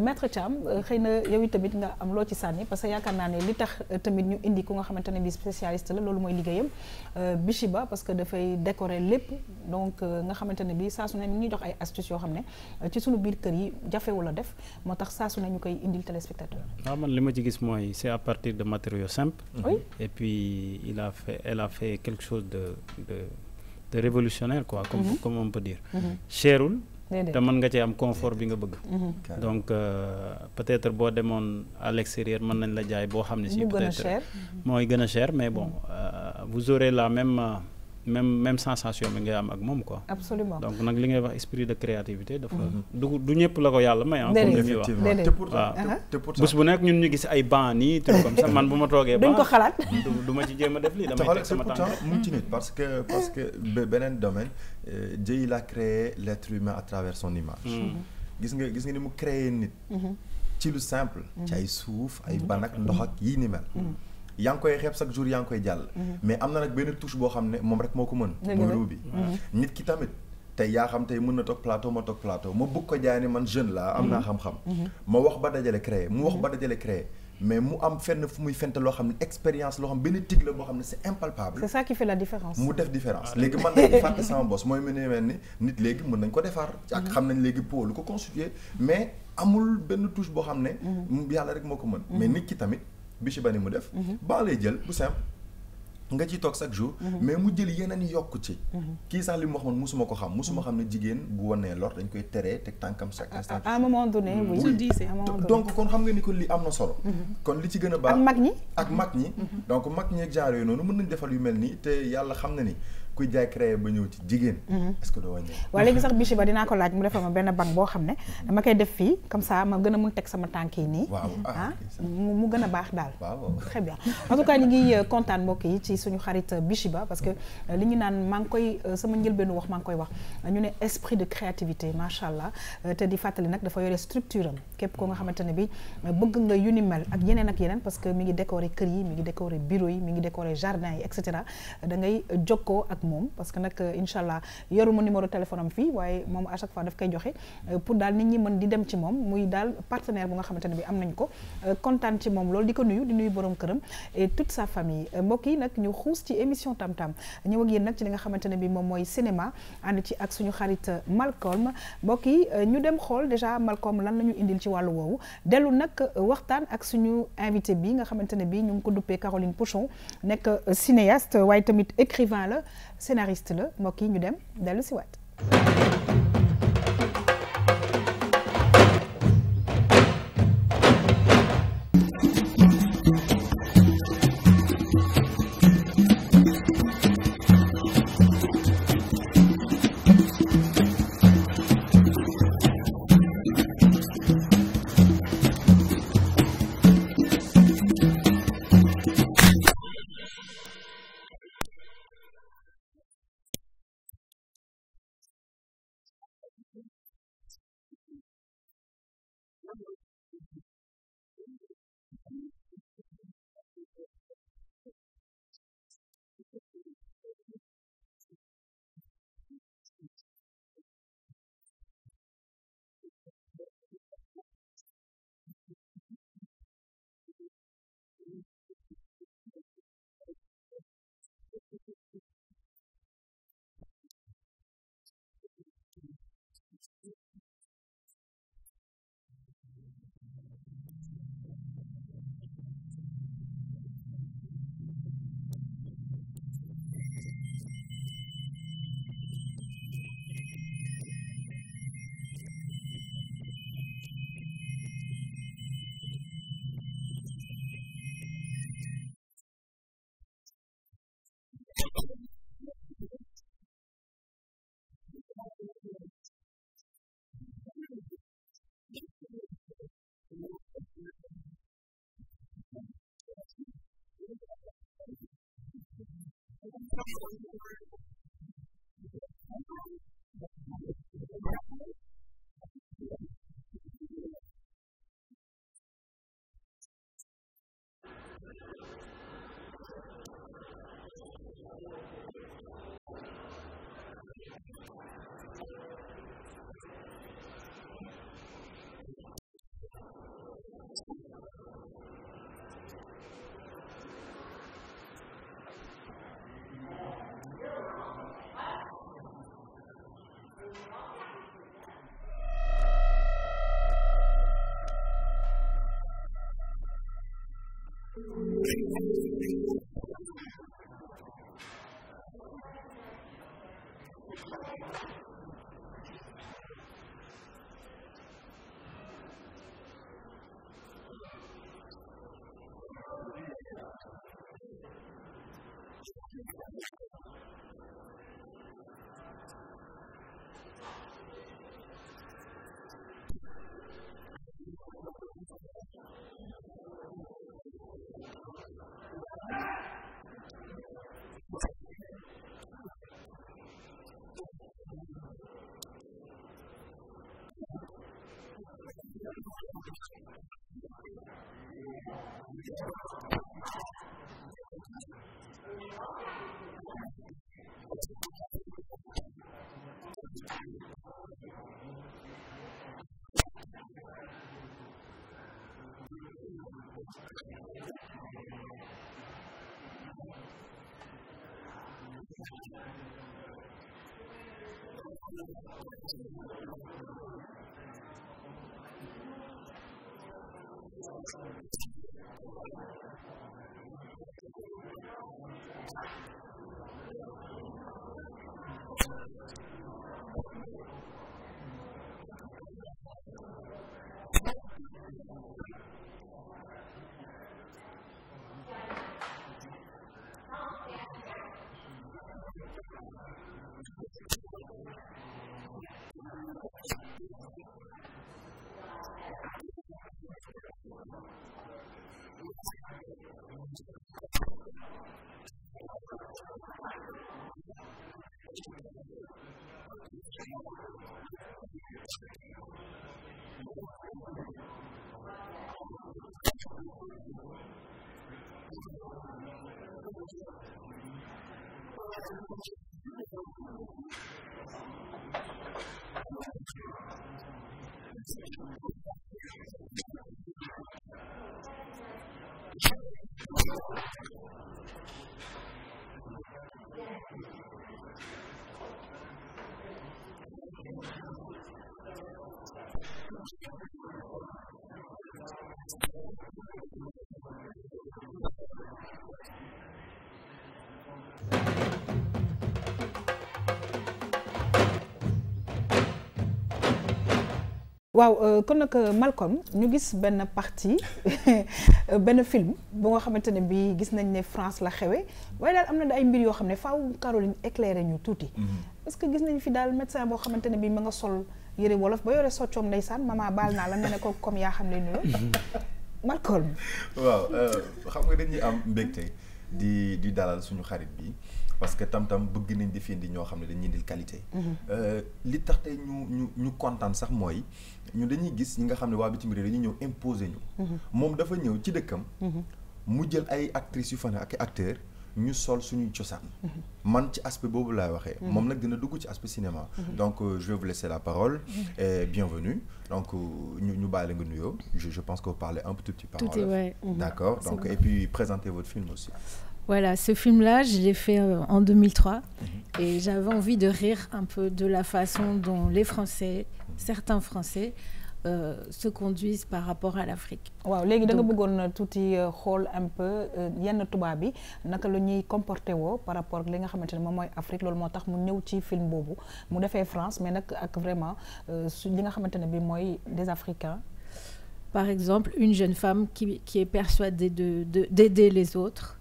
maître Thiam xëy na yow tamit nga am loo ci sànni parce que yaakaar naa ne li tax tamit ñu indi ku nga xamante ne bi spécialiste la loolu mooy liggéeyam Bichiba parce que dafay décorer lépp donc nga xamante ne bi saa su ne mi ngi jox ay astuces yoo xam ne ci suñu biir kër yi jafewul a def moo tax saa su ne ñu koy indil téléspectateur waaw man li ma ci gis mooy c'est à partir de matériaux simples oui. Et puis elle a fait quelque chose de révolutionnaire quoi comme on peut dire cherul te mën nga ci am confort bi nga bëgg donc peut-être boo demoon à l'extérieur mën nañ la jaay boo xam ne si peut-être mooy gën a cher mais bon vous aurez la même sensation bi ngay am ak moom quoi. Absolument. Donc nag li ngay wax esprit de créativité dafa du ñëpp la ko yàlla may comme li muy wax te pourtant bés bu nekk ñun ñu gis ay banc nii truc comme ça man bu ma toogee duñ ko xalaat du ma ci jéem a def lii damay teg sama tànk mu ci nit parce que beneen domaine Dieu il a créé l'être humain à travers son image gis nga ni mu créé nit ci lu simple ci ay suuf ay ban ak ndox ak yii ni mel yaa ngi koy xeeb chaque jour yaa ngi koy jàll mais am na nag benn touche boo xam ne moom rek moo ko mën mooy ruu bi nit ki tamit tey yaa xam tey mën na toog plateau ma toog plateau ma bëgg ko jaay ne man jeune la am naa xam-xam ma wax ba dajale créer mu wax ba dajale créer mais mu am fenn fu muy fente loo xam ne expérience loo xam benn tig la boo xam ne c'est impalpable. C'est ça qui fait la différence. mu def différence léegi man léegi fàtte sama boss mooy mu ne mel ni nit léegi mën nañ ko defar ak xam nañ léegi pot lu ko constituer mais amul benn touche boo xam ne yàlla rek moo ko mën mais nit ki tamit Bichiba ni mu def baa lay jël bu simple nga ciy toog chaque jour mais mu jël yeneen yokk ci kii sax li mu wax man musuma ko xam musuma xam ne jigéen bu wanee lor dañ koy teree teg tànkam chaque instant à un moment donné oui donc kon xam nga ni ko li am na solo kon li ci gën a baax ak mag ñi donc mag ñi ak genre yooyu noonu mën nañ defal yu mel nii te yàlla xam na ni kuy jaay créé ba ñëw ci jigéen est-ce que doo wàññi waaw léegi sax Bichiba dinaa ko laaj mu defal ma benn banc boo xam ne dama koy def fii comme ça ma gën a mun teg sama tànk yi nii mu gën a baax daal très bien en tout cas ñu ngi kontaan mbokk yi ci suñu xarit Bichiba parce que li ñu naan maa ngi koy sama njëlbeenu wax maa ngi koy wax ñu ne esprit de créativité macha allah te di fàttali nag dafa yore structure am képp koo nga xamante ne bi bëgg nga yu ni mel ak yeneen parce que mi ngi décorer kër yi mi ngi décorer bureau yi mi ngi décorer jardin yi et cetera da ngay jokkoo ak moom parce que nag incha allah yoruma numéro téléphone am fii waaye moom à chaque fois daf koy joxe pour daal nit ñi mën di dem ci moom muy daal partenaire bu nga xamante ne bi am nañ ko kontaan ci moom loolu di ko nuyu di nuyu borom këram et toute sa famille mbokk yi nag ñu xuus ci émission Tam Tam ñëw ak yéen nag ci li nga xamante ne bi moom mooy cinéma ànd ci ak suñu xarit Malcolm mbokk yi ñu dem xool déjà Malcolm lan la ñu indil ci wàllu woowu dellu nag waxtaan ak suñu invité bi nga xamante ne bi ñu ngi ko duppee Caroline Pochon nekk cinéaste waaye tamit écrivain la scénariste la mbokk yi ñu dem dellu si waat waaw kon nag Malcolm ñu gis benn partie benn film bu nga xamante ne bi gis nañ ne France la xewe waaye daal am na ay mbir yoo xam ne faaw Caroline éclairer ñu tuuti parce que gis nañ fi daal médecin boo xamante ne bi ma nga sol yëre wolof ba yore soccoom ndeysaan mama baal naa la nga ne ko comme yaa xam ne ni la Malcolm. waaw xam nga dañuy am mbégte di dalal suñu xarit bi parce que tam bëgg nañ di fi indi ñoo xam ne dañuy indil qualité. li tax tey ñu kontaan sax mooy ñu dañuy gis ñi nga xam ne waa bitim réew dañuy ñëw imposer ñu. moom dafa ñëw ci dëkkam. mu jël ay actrices yu fan ak acteurs ñu sol suñuy cosaan. man ci aspect boobu laay waxee. moom nag dina dugg ci aspect cinéma. donc je vais vous laisser la parole et bienvenue donc ñu bàyyi la nga nuyoo je pense que vous parlez un petit peu tout est vrai. D'accord donc et puis présentez votre film aussi. Voilà, ce film-là, je l'ai fait en 2003 et j'avais envie de rire un peu de la façon dont les Français, certains Français, se conduisent par rapport à l'Afrique. waaw léegi da nga bëggoon tuuti xool un peu yenn tubaab bi naka la ñuy comporté woo par rapport ak li nga xamante ne moom mooy Afrique loolu moo tax mu ñëw ci film boobu mu defee France mais nag ak vraiment su li nga xamante ne bi mooy des Africains. Par exemple, une jeune femme qui est persuadée d'aider les autres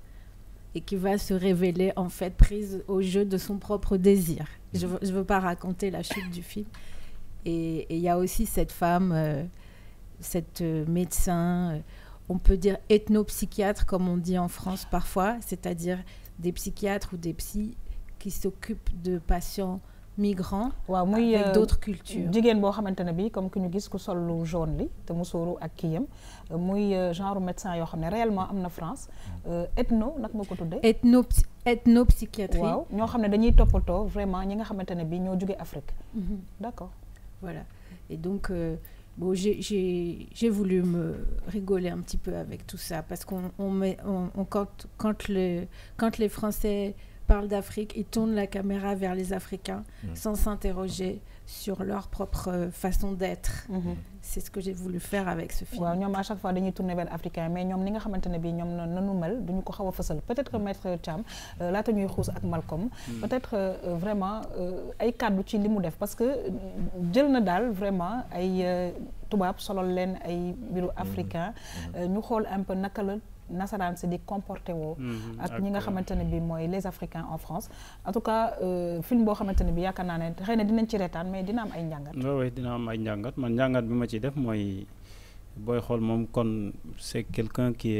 et qui va se révéler en fait prise au jeu de son propre désir. Je veux pas raconter la chute du film. Et il y a aussi cette femme, cette médecin, on peut dire ethnopsychiatre comme on dit en France parfois, c'est-à-dire des psychiatres ou des psys qui s'occupent de patients migrants avec d'autres cultures. jigéen boo xamante ne bi comme que ñu gis ku sol lu jaune li te mu sóoru ak kiyam muy genre médecin yoo xam ne réellement am na France ethno nag nga ko tuddee. ethnopsychiatrie. waaw ñoo xam ne dañuy toppatoo vraiment ñi nga xamante ne bi ñoo jóge Afrique. D'accord. Voilà. Et donc bon, j'ai voulu me rigoler un petit peu avec tout ça parce quand les Français parlent d'Afrique, ils tournent la caméra vers les Africains sans s'interroger sur leur propre façon d'être. C'est ce que j'ai voulu faire avec ce film. waaw ñoom à chaque fois dañuy tourner vers africain mais ñoom ni nga xamante ne bii ñoom nanu mel duñu ko xaw a fësal peut-être que maître Thiam laata ñuy xuus ak Malcolm peut-être vraiment ay kàddu ci li mu def parce que jël na daal vraiment ay tubaab solol leen ay mbiru africain ñu xool un peu naka la nasaraan si di comporté woo ak ñi nga xamante ne bi mooy les Africains en France en tout cas film boo xamante ne bi yaakaar naa ne xëy na dinañ ci reetaan mais dina am ay njàngat. oui dina am ay njàngat man njàngat bi ma ci def mooy booy xool moom kon c'est quelqu'un qui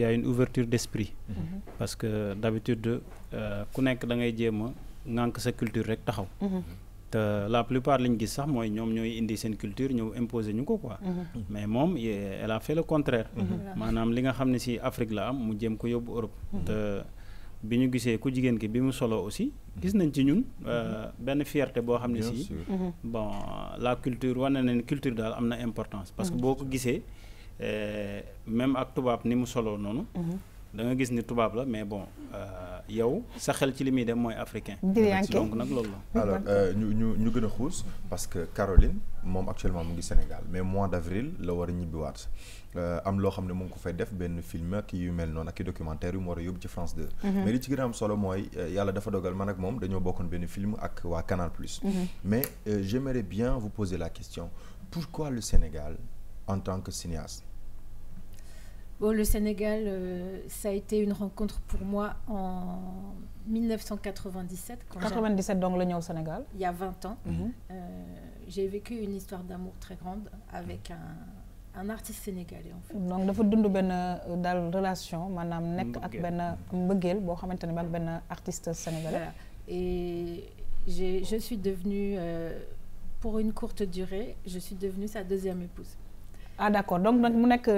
a une ouverture d'esprit parce que d'habitude ku nekk da ngay jéem a ŋànk sa culture rek taxaw te la plupart liñ gis sax mooy ñoom ñooy indi seen culture ñëw imposer ñu ko quoi mais moom elle a fait le contraire maanaam li nga xam ne si Afrique la am mu jéem ko yóbbu Europe te bi ñu gisee ku jigéen ki bi mu solo aussi gis nañ ci ñun benn fierté boo xam ne si bon la culture wane na ne culture daal am na importance parce que boo ko gisee même ak tubaab ni mu solo noonu da nga gis ni tubaab la mais bon yow sa xel ci li muy dem mooy africain donc nag loolu la alors ñu gën a xuus parce que Caroline moom actuellement mu ngi Sénégal mais mois d'avril la war a ñibbiwaat am loo xam ne mu ngi ko fay def benn film ak yu mel noonu ak i documentaire yu mu war a yóbbu ci France 2 mais li ci gën a am solo mooy yàlla dafa dogal man ak moom dañoo bokkoon benn film ak waa Canal+. Mais j'aimerais bien vous poser la question pourquoi le Sénégal en tant que cinéaste? Bon, le Sénégal, ça a été une rencontre pour moi en 1997. 97 donc la ñëw au Sénégal. Il y a 20 ans. J'ai vécu une histoire d'amour très grande avec un artiste sénégalais en fait. Donc dafa dund benn daal relation maanaam nekk ak benn mbëggeel boo xamante ne ak benn artiste sénégalais. Voilà. Et je suis devenue, pour une courte durée, je suis devenue sa deuxième épouse. ah d'accord donc nag mu nekk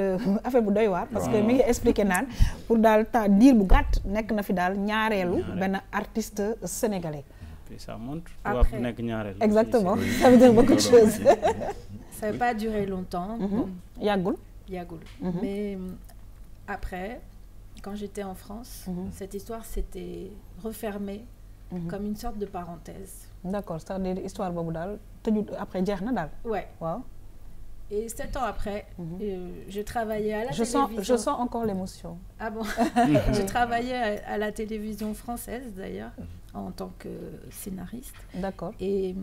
affaire bu doy waar. parce que mi ngi expliqué naan pour daal temps diir bu gàtt nekk na fi daal ñaareelu benn artiste sénégalais. Et ça montre. Après, nekk ñaareel. Exactement, ça veut dire beaucoup de choses. Ça n'a pas duré longtemps. Bon, Yàggul. Yagoul. Mais après, quand j'étais en France, cette histoire s'était refermée comme une sorte de parenthèse. D'accord, c'est-à-dire histoire boobu daal tëju après jeex na daal. Ouais. Waaw. Et 7 ans après, je travaillais à la Je télévision. sens encore l'émotion. Ah bon. Je travaillais à la télévision française d'ailleurs, en tant que scénariste. D'accord. Et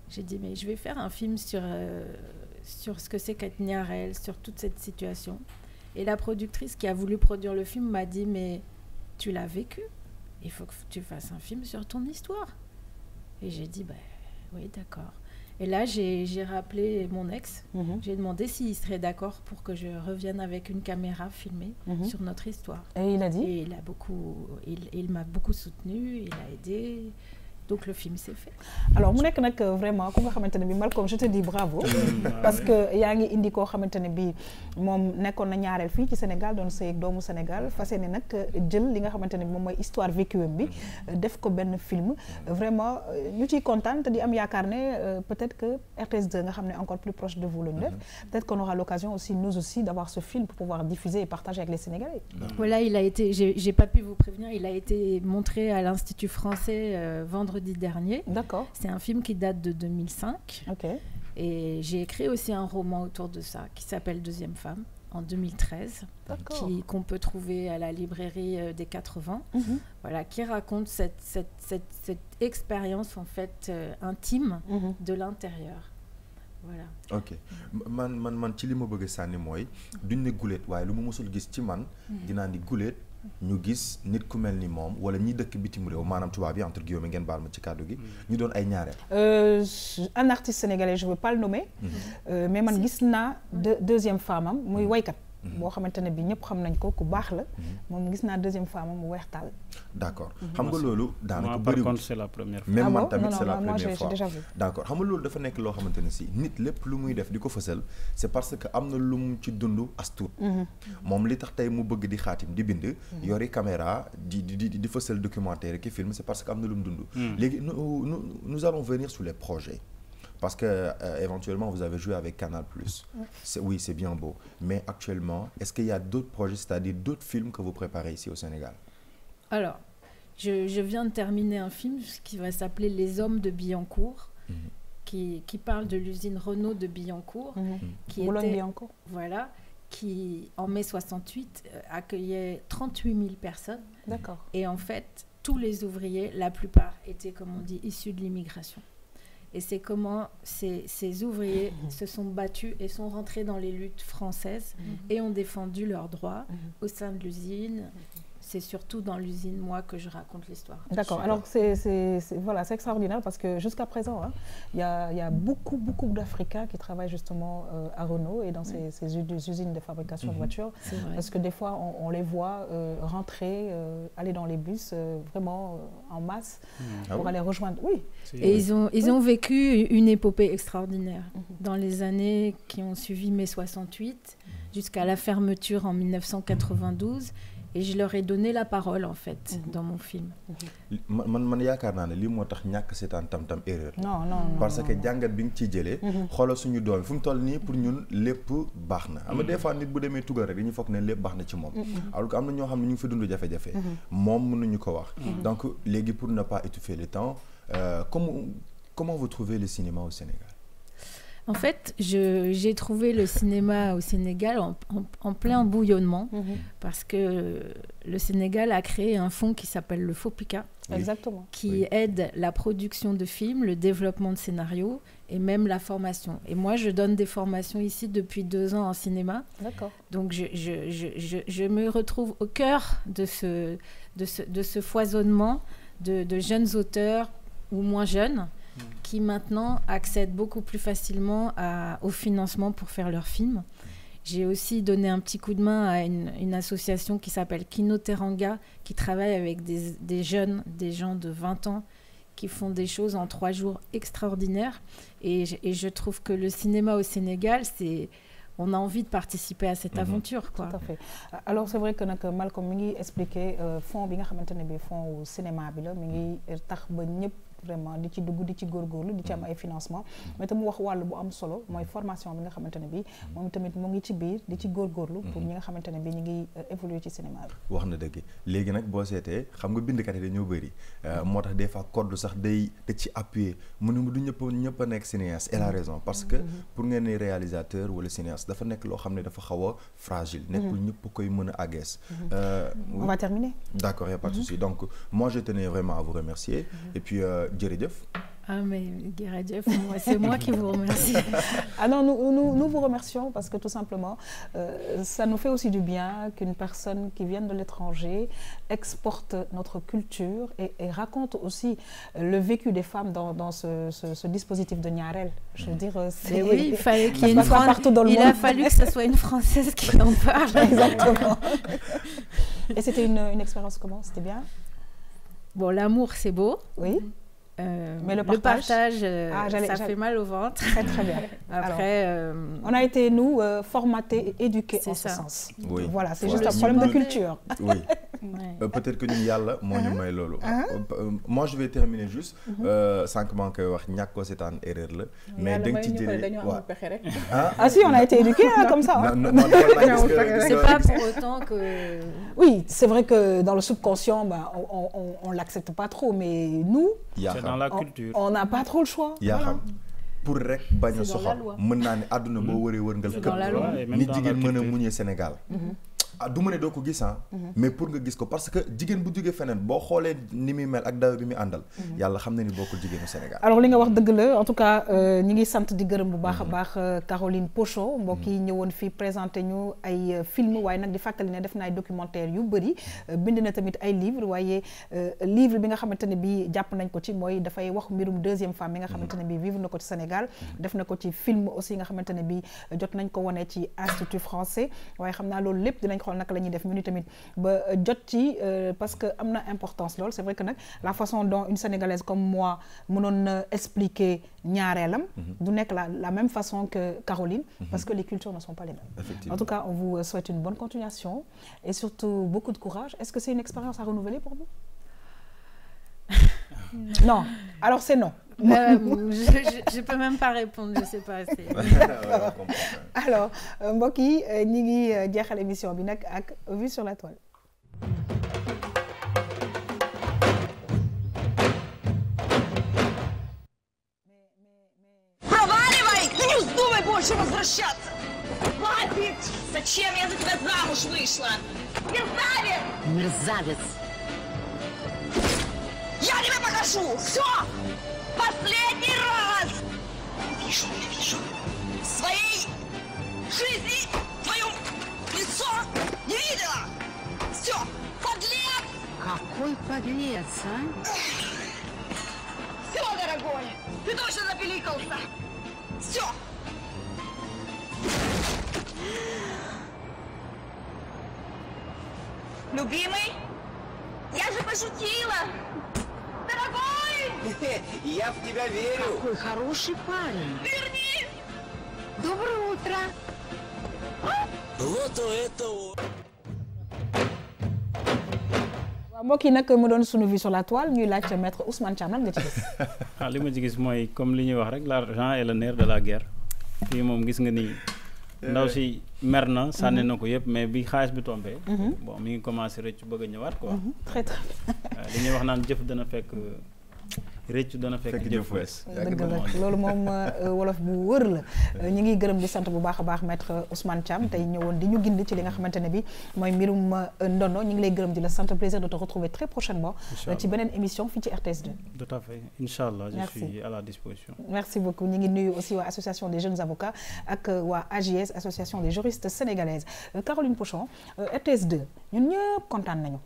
j'ai dit, mais je vais faire un film sur ce que c'est qu'être Niarel, sur toute cette situation. Et la productrice qui a voulu produire le film m'a dit, mais tu l'as vécu, il faut que tu fasses un film sur ton histoire. Et j'ai dit, bah, oui, d'accord. Et là, j'ai rappelé mon ex, j'ai demandé s'il serait d'accord pour que je revienne avec une caméra filmée sur notre histoire. Et il a dit? Et il m'a beaucoup soutenu, il a aidé. Donc le film s'est fait. Alors mu nekk nag vraiment ku nga xamante ne bi Malcolm je te dis bravo. parce que yaa ngi indi koo xamante ne bi moom nekkoon na ñaareel fii ci Sénégal doon sëy ak doomu Sénégal fas yéene nag jël li nga xamante ne bi moom mooy histoire vécue bi def ko benn film vraiment ñu ciy kontaan te di am yaakaar ne peut-être que RTS2 nga xam ne encore plus proche de vous lañu def peut-être qu'on aura l'occasion aussi nous aussi d'avoir ce film pour pouvoir diffuser et partager avec les Sénégalais. Voilà, il a été, j'ai pas pu vous prévenir, il a été montré à l'Institut français vendredi dernier. D'accord. C'est un film qui date de 2005. Ok. Et j'ai écrit aussi un roman autour de ça qui s'appelle Deuxième femme en 2013, qu'on peut trouver à la librairie des 80. Voilà, qui raconte cette expérience en fait intime de l'intérieur. Voilà. Ok man ci li ma bëgg a sànni mooy duñ ne guléet waaye lu ma mësul gis ci man dinaa ni guléet ñu gis nit ku mel ni moom wala ñi dëkk bitim réew maanaam tubaab yi entre guillemets ngeen baal ma ci kàddu gi ñu doon ay ñaareel. Un artiste sénégalais je veux pas le nommer. Mais man gis naa deuxième femme am muy waykat. boo xamante ne bi ñëpp xam nañ ko ku baax la. moom gis naa deuxième femme am mu weex taal. D'accord xam nga loolu daanaka par contre c'est la première fois. même man tamit c'est la moi, première fois déjà vu. D'accord xam nga loolu dafa nekk loo xamante ne si nit lépp lu muy def di ko fësal c'est parce que am na lu mu ci dund as tuut moom li tax tey mu bëgg di xaatim di bind yori caméra di fësal documentaire ki film c'est parce que am na lu mu dund léegi nous allons venir sur les projets parce que éventuellement vous avez joué avec Canal+. Oui, c'est bien beau. Mais actuellement, est-ce qu'il y a d'autres projets, c'est-à-dire d'autres films que vous préparez ici au Sénégal? Alors, je viens de terminer un film qui va s'appeler Les Hommes de Billancourt, qui parle de l'usine Renault de Billancourt, Boulogne-Billancourt. Voilà, qui en mai 68 accueillait 38 000 personnes. D'accord. Et en fait, tous les ouvriers, la plupart étaient, comme on dit, issus de l'immigration. Et c'est comment ces ouvriers se sont battus et sont rentrés dans les luttes françaises et ont défendu leurs droits au sein de l'usine. C'est surtout dans l'usine, moi, que je raconte l'histoire. D'accord. Alors, voilà, c'est extraordinaire parce que jusqu'à présent, il y a beaucoup d'Africains qui travaillent justement à Renault et dans ces usines de fabrication de voitures. Parce que des fois, on les voit rentrer, aller dans les bus vraiment en masse pour aller rejoindre. Oui. Et ils ont vécu une épopée extraordinaire dans les années qui ont suivi mai 68 jusqu'à la fermeture en 1992. Et je leur ai donné la parole en fait dans mon film. man yaakaar naa ne lii moo tax ñàkk seetaan tam erreur. non parce que jàngat bi nga ciy jëlee. xoolal suñu doom fu mu toll nii pour ñun lépp baax na. am na des fois nit bu demee tugal rek dañuy foog ne lépp baax na ci moom. alors que am na ñoo xam ne ñu ngi fi dund jafe-jafe. moom mënuñu ko wax. donc léegi pour ne pas étouffer le temps comment vous trouvez le cinéma au Sénégal? En fait, j'ai trouvé le cinéma au Sénégal en plein bouillonnement parce que le Sénégal a créé un fonds qui s'appelle le FOPICA, qui aide la production de films, le développement de scénarios et même la formation. Et moi, je donne des formations ici depuis 2 ans en cinéma. D'accord. Donc, je me retrouve au cœur de ce foisonnement de jeunes auteurs ou moins jeunes qui maintenant accèdent beaucoup plus facilement au financement pour faire leurs films. J'ai aussi donné un petit coup de main à une association qui s'appelle Kino Teranga, qui travaille avec des jeunes, des gens de 20 ans, qui font des choses en 3 jours extraordinaires. Et je trouve que le cinéma au Sénégal, c'est on a envie de participer à cette aventure, quoi. Tout à fait. Alors c'est vrai que nag Malcolm mi ngi expliquer fond bi nga xamante ne bi fond wu cinéma bi la mi ngi tax ba ñëpp vraiment di ci dugg di ci góorgóorlu di ci am ay financement mais tam mu wax wàllu bu am solo mooy formation bi nga xamante ne bi moom tamit mu ngi ci biir di ci góorgóorlu pour ñi nga xamante ne bi ñu ngi évoluer ci cinéma bi. wax na dëgg léegi nag boo seetee xam nga bindkat yi dañoo bëri moo tax des fois code sax day da ci appuyer mu ne du ñëpp a nekk cinéaste elle a raison parce que pour ngeen ne réalisateur wala cinéaste dafa nekk loo xam ne dafa xaw a fragile nekkul ñëpp koy mën a àggees. On va terminer. D'accord, il n'y a pas de souci. Donc moi je tenais vraiment à vous remercier et puis jërëjëf. Ah mais Guéradieff, c'est moi qui vous remercie. Ah non, nous vous remercions parce que tout simplement, ça nous fait aussi du bien qu'une personne qui vient de l'étranger exporte notre culture et raconte aussi le vécu des femmes dans ce dispositif de Niarel. Je veux dire, c'est... Oui, il fallait qu'il y ait une Il a fallu que ce soit une Française qui en parle. Exactement. Et c'était une expérience comment? C'était bien? Bon, l'amour, c'est beau. Oui. Mais le partage ça fait mal au ventre. Très très bien. Après, alors, on a été nous formatés et éduqués en ce sens. Oui. Voilà, c'est juste un problème de culture. Oui. Peut-être que ñun yàlla moo ñu may loolu. Moi je vais terminer juste. sànq maa ngi koy wax ñàkk ko seetaan erreur la. mais da nga ci jëlee ah si, on a été éduqués comme ça. C'est pas pour autant que. Oui, c'est vrai que dans le subconscient, on l'accepte pas trop, mais nous. C'est dans la culture. On n'a pas trop le choix. yaa xam pour rek bañ a soxal mën naa ne àdduna boo wëree wërngal këpp ni jigéen mën a muñee Sénégal. du ma ne doo ko gis mais pour nga gis ko parce que jigéen bu jógee feneen boo xoolee ni muy mel ak dayo bi muy àndal yàlla xam na ni bokkul jigéenu Sénégal. alors li nga wax dëgg la en tout cas ñi ngi sant di gërëm bu baax a baax Caroline Pochon mbokk yi ñëwoon fii présenté ñu ay film waaye nag di fàttali ne def na ay documentaire yu bëri bind na tamit ay livre waaye livre bi nga xamante ne bi jàpp nañ ko ci mooy dafay wax mbirum deuxième femme bi nga xamante ne bi vivre na ko ci Sénégal def na ko ci film aussi nga xamante ne bi jot nañ ko wane ci Institut Français waaye xam naa loolu lépp dinañ xool naka la ñuy def ñu ni tamit ba jot ci parce que am na importance lool c'est vrai que nag la façon dont une Sénégalaise comme moi mënoon na expliquer ñaareelam du nekk la même façon que Caroline parce que les cultures ne sont pas les mêmes. En tout cas, on vous souhaite une bonne continuation et surtout beaucoup de courage. Est-ce que c'est une expérience à renouveler pour vous? Non. Alors c'est non. Je peux même pas répondre, je sais pas. Alors mbokk yi ñi ngi jeexal émission bi nag ak Vue sur la toile. Проваливай! Ты не вздумай больше возвращаться! Хватит! Зачем я за тебя замуж вышла? Мерзавец! Мерзавец! Я тебе покажу! Все! Последний раз! Я вижу. В своей жизни твое лицо не видела! Все! Подлец! Какой подлец, а? Все, дорогой! Ты точно запеликался! Все! Любимый, я же пошутила! Дорогой! Я в тебя верю. Какой хороший парень. Верни! Доброе утро. Вот у этого... mbokk yi nag mu doon sunu Vue sur la toile ñuy laaj maître Ousmane Thiam lan nga ci gis. li ma ci gis mooy comme li ñuy wax rek l'argent est le nerf de la guerre fii moom gis nga ni ndaw si mer na sànni na ko yëpp mais bi xaalis bi tombé. bon mi ngi commencé rëcc bëgg a ñëwaat quoi. très très bien. li ñuy wax naan jëf dana fekk rëcc dana fekk jëf wees. dëgg la loolu moom wolof bu wër la ñu ngi gërëm di sant bu baax a baax maître Ousmane Thiam tey ñëwoon di ñu gindi ci li nga xamante ne bi mooy mbirum ndono ñu ngi lay gërëm di la sant plaisir de te retrouver très prochainement ci beneen émission fii ci RTS 2. tout à fait Inch'Allah je suis à la disposition. merci beaucoup ñu ngi nuyu aussi waa association des jeunes avocats ak waa AJS association des juristes sénégalaises Caroline Pochon RTS 2 ñun ñëpp kontaan nañu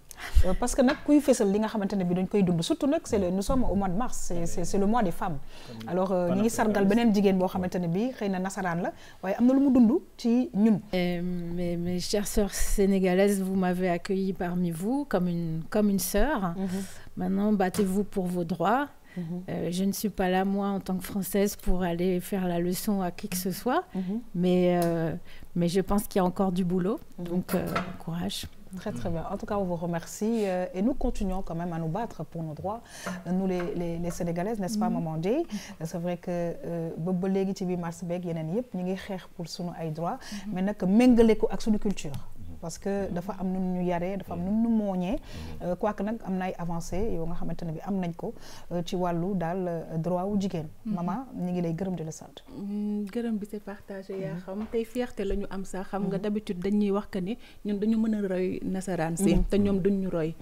parce que nag kuy fésal li nga xamante ne bi dañ koy dund surtout nag nous sommes au mois de mars c'est le mois des femmes alors ñu ngi sargal beneen jigéen boo xamante ne bi xëy na nasaraan la waaye am na lu mu dund ci ñun. Mes chères sœurs sénégalaises, vous m'avez accueilli parmi vous comme une sœur. Maintenant, battez-vous pour vos droits. Je ne suis pas là, moi, en tant que Française, pour aller faire la leçon à qui que ce soit. Mais je pense qu'il y a encore du boulot. Donc, courage. Très très bien. En tout cas, on vous remercie et nous continuons quand même à nous battre pour nos droits. Nous les Sénégalaises, n'est-ce pas, Maman Dieye? C'est vrai que ba léegi ci biir mars beeg yeneen yëpp ñu ngi xeex pour sunu ay droits, mais nag méngale ko ak sunu culture. Parce que dafa am nu ñu yaree dafa am nu ñu mooñee quoique nag am na ay avancées yoo nga xamante ne bi am nañ ko ci wàllu daal droit wu jigéen. Maman ñu ngi lay gërëm di la sant. gërëm bi c'est partagé yaa xam tey fierté la ñu am sax xam nga d'habitude dañuy wax que ni ñun dañu mën a roy nasaraan si te ñoom duñ ñu roy.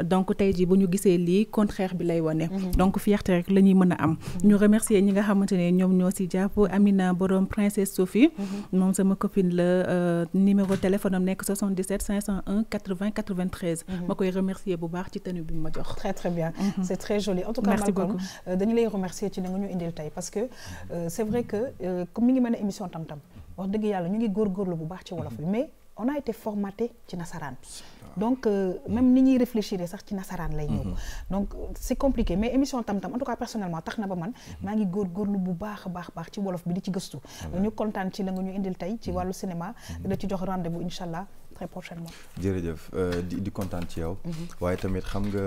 Donc tey jii bu ñu gisee lii contraire bi lay wane. Donc fierté rek la ñuy mën a am. ñu remercier ñi nga xamante ne ñoom ñoo si jàpp Amina borom Princesse Sophie moom sama copine la numéro téléphone am nekk 77 501 80 93. ma koy remercier bu baax ci tenue bi ma jox. Très très bien. C'est très joli. En tout cas, Malcolm, dañu lay remercier ci nga ñu indil tey parce que c'est vrai que comme mi ngi mën a émission tam-tam wax dëgg yàlla ñu ngi góorgóorlu bu baax ci wolof bi mais on a été formaté ci nasaraan. Donc même ni ñuy réfléchir sax ci nasaraan lay ñëw. Donc c'est compliqué mais émission tam-tam en tout cas personnellement tax na ba man maa ngi góorgóorlu bu baax a baax ci wolof bi di ci gëstu. ñu kontaan ci la nga ñu indil tey ci wàllu cinéma da ci jox rendez-vous inch'Allah très prochainement. jërëjëf di kontaan ci yow. waaye tamit xam nga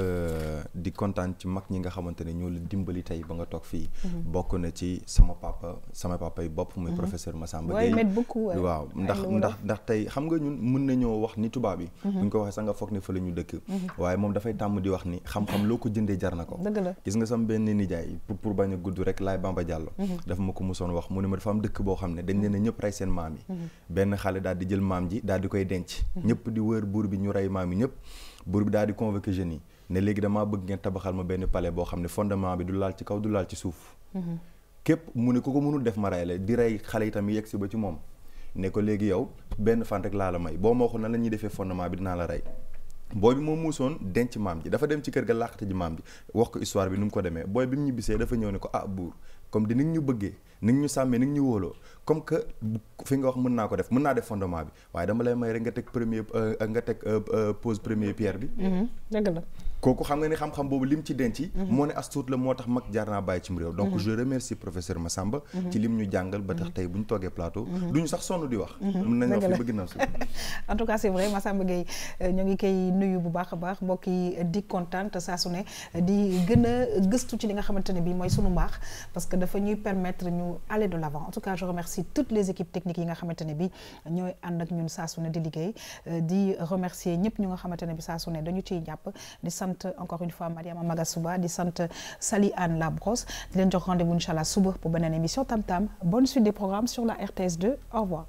di kontaan ci mag ñi nga xamante ne ñoo la dimbali tey ba nga toog fii. bokk na ci sama papa yi bopp muy professeur Massamba Gueye. waaw ndax tey xam nga ñun mën nañoo wax ni tubaab yi. buñ ko waxee sax nga foog ne fa la ñu dëkk. waaye moom dafay tàmm di wax ni xam-xam loo ko jëndee jar na ko. dëgg la gis nga sama benn nijaay pour bañ a gudd rek Laay Bamba Diallo. dafa ma ko musoon wax mu ne ma dafa am dëkk boo xam ne dañ leen a ñëpp rey seen maam yi. benn xale daal di jël maam ji daal di koy denc. ñëpp di wër buur bi ñu rey maam yi ñëpp buur bi daal di convoqué jeunes yi ne léegi damaa bëgg ngeen tabaxal ma benn palais boo xam ne fondement bi du laal ci kaw du laal ci suuf. képp mu ne ku ko mënul def ma rey la di rey xale yi tamit yegg si ba ci moom ne ko léegi yow benn fan rek laa la may boo ma waxoon nan la ñuy defee fondement bi dinaa la rey. booy bi moom muusoon denc maam ji dafa dem ci kër ga làqate ji maam ji wax ko histoire bi nu mu ko demee booy bi mu ñibbisee dafa ñëw ne ko buur comme di ni ñu bëggee ni ñu sàmmee ni ñu wóoloo comme que fi nga wax mën naa ko def mën naa def fondement bi waaye dama lay may rek nga teg pose première pierre bi. dëgg la. kooku xam nga ni xam-xam boobu lim ci denc. moo ne as tuut la moo tax mag jaar naa bàyyi cim réew. donc je remercie professeur Massamba. ci lim ñu jàngal ba tax tey bu ñu toogee plateau. duñu sax sonn di wax. mën nañu wax fi bëgg na su. En tout cas c'est vrai Massamba Gueye ñu ngi koy nuyu bu baax a baax mbokk yi di kontaan saa su ne di gën a gëstu ci li nga xamante ne bii mooy sunu mbaax parce que dafa ñuy permettre ñu aller de l'avant. En tout cas je remercie toutes les équipes techniques yi nga xamante ne bii ñooy ànd ak ñun saa su ne di liggéey di remercier ñëpp ñu nga xamante ne bi saa su ne dañu ciy jàpp di sant encore une fois Mariama Magasuba di sant Sali Anne Labrosse di leen jox rendez-vous inchallah suba pour beneen émission Tam Tam. Bonne suite des programmes sur la RTS 2. Au revoir.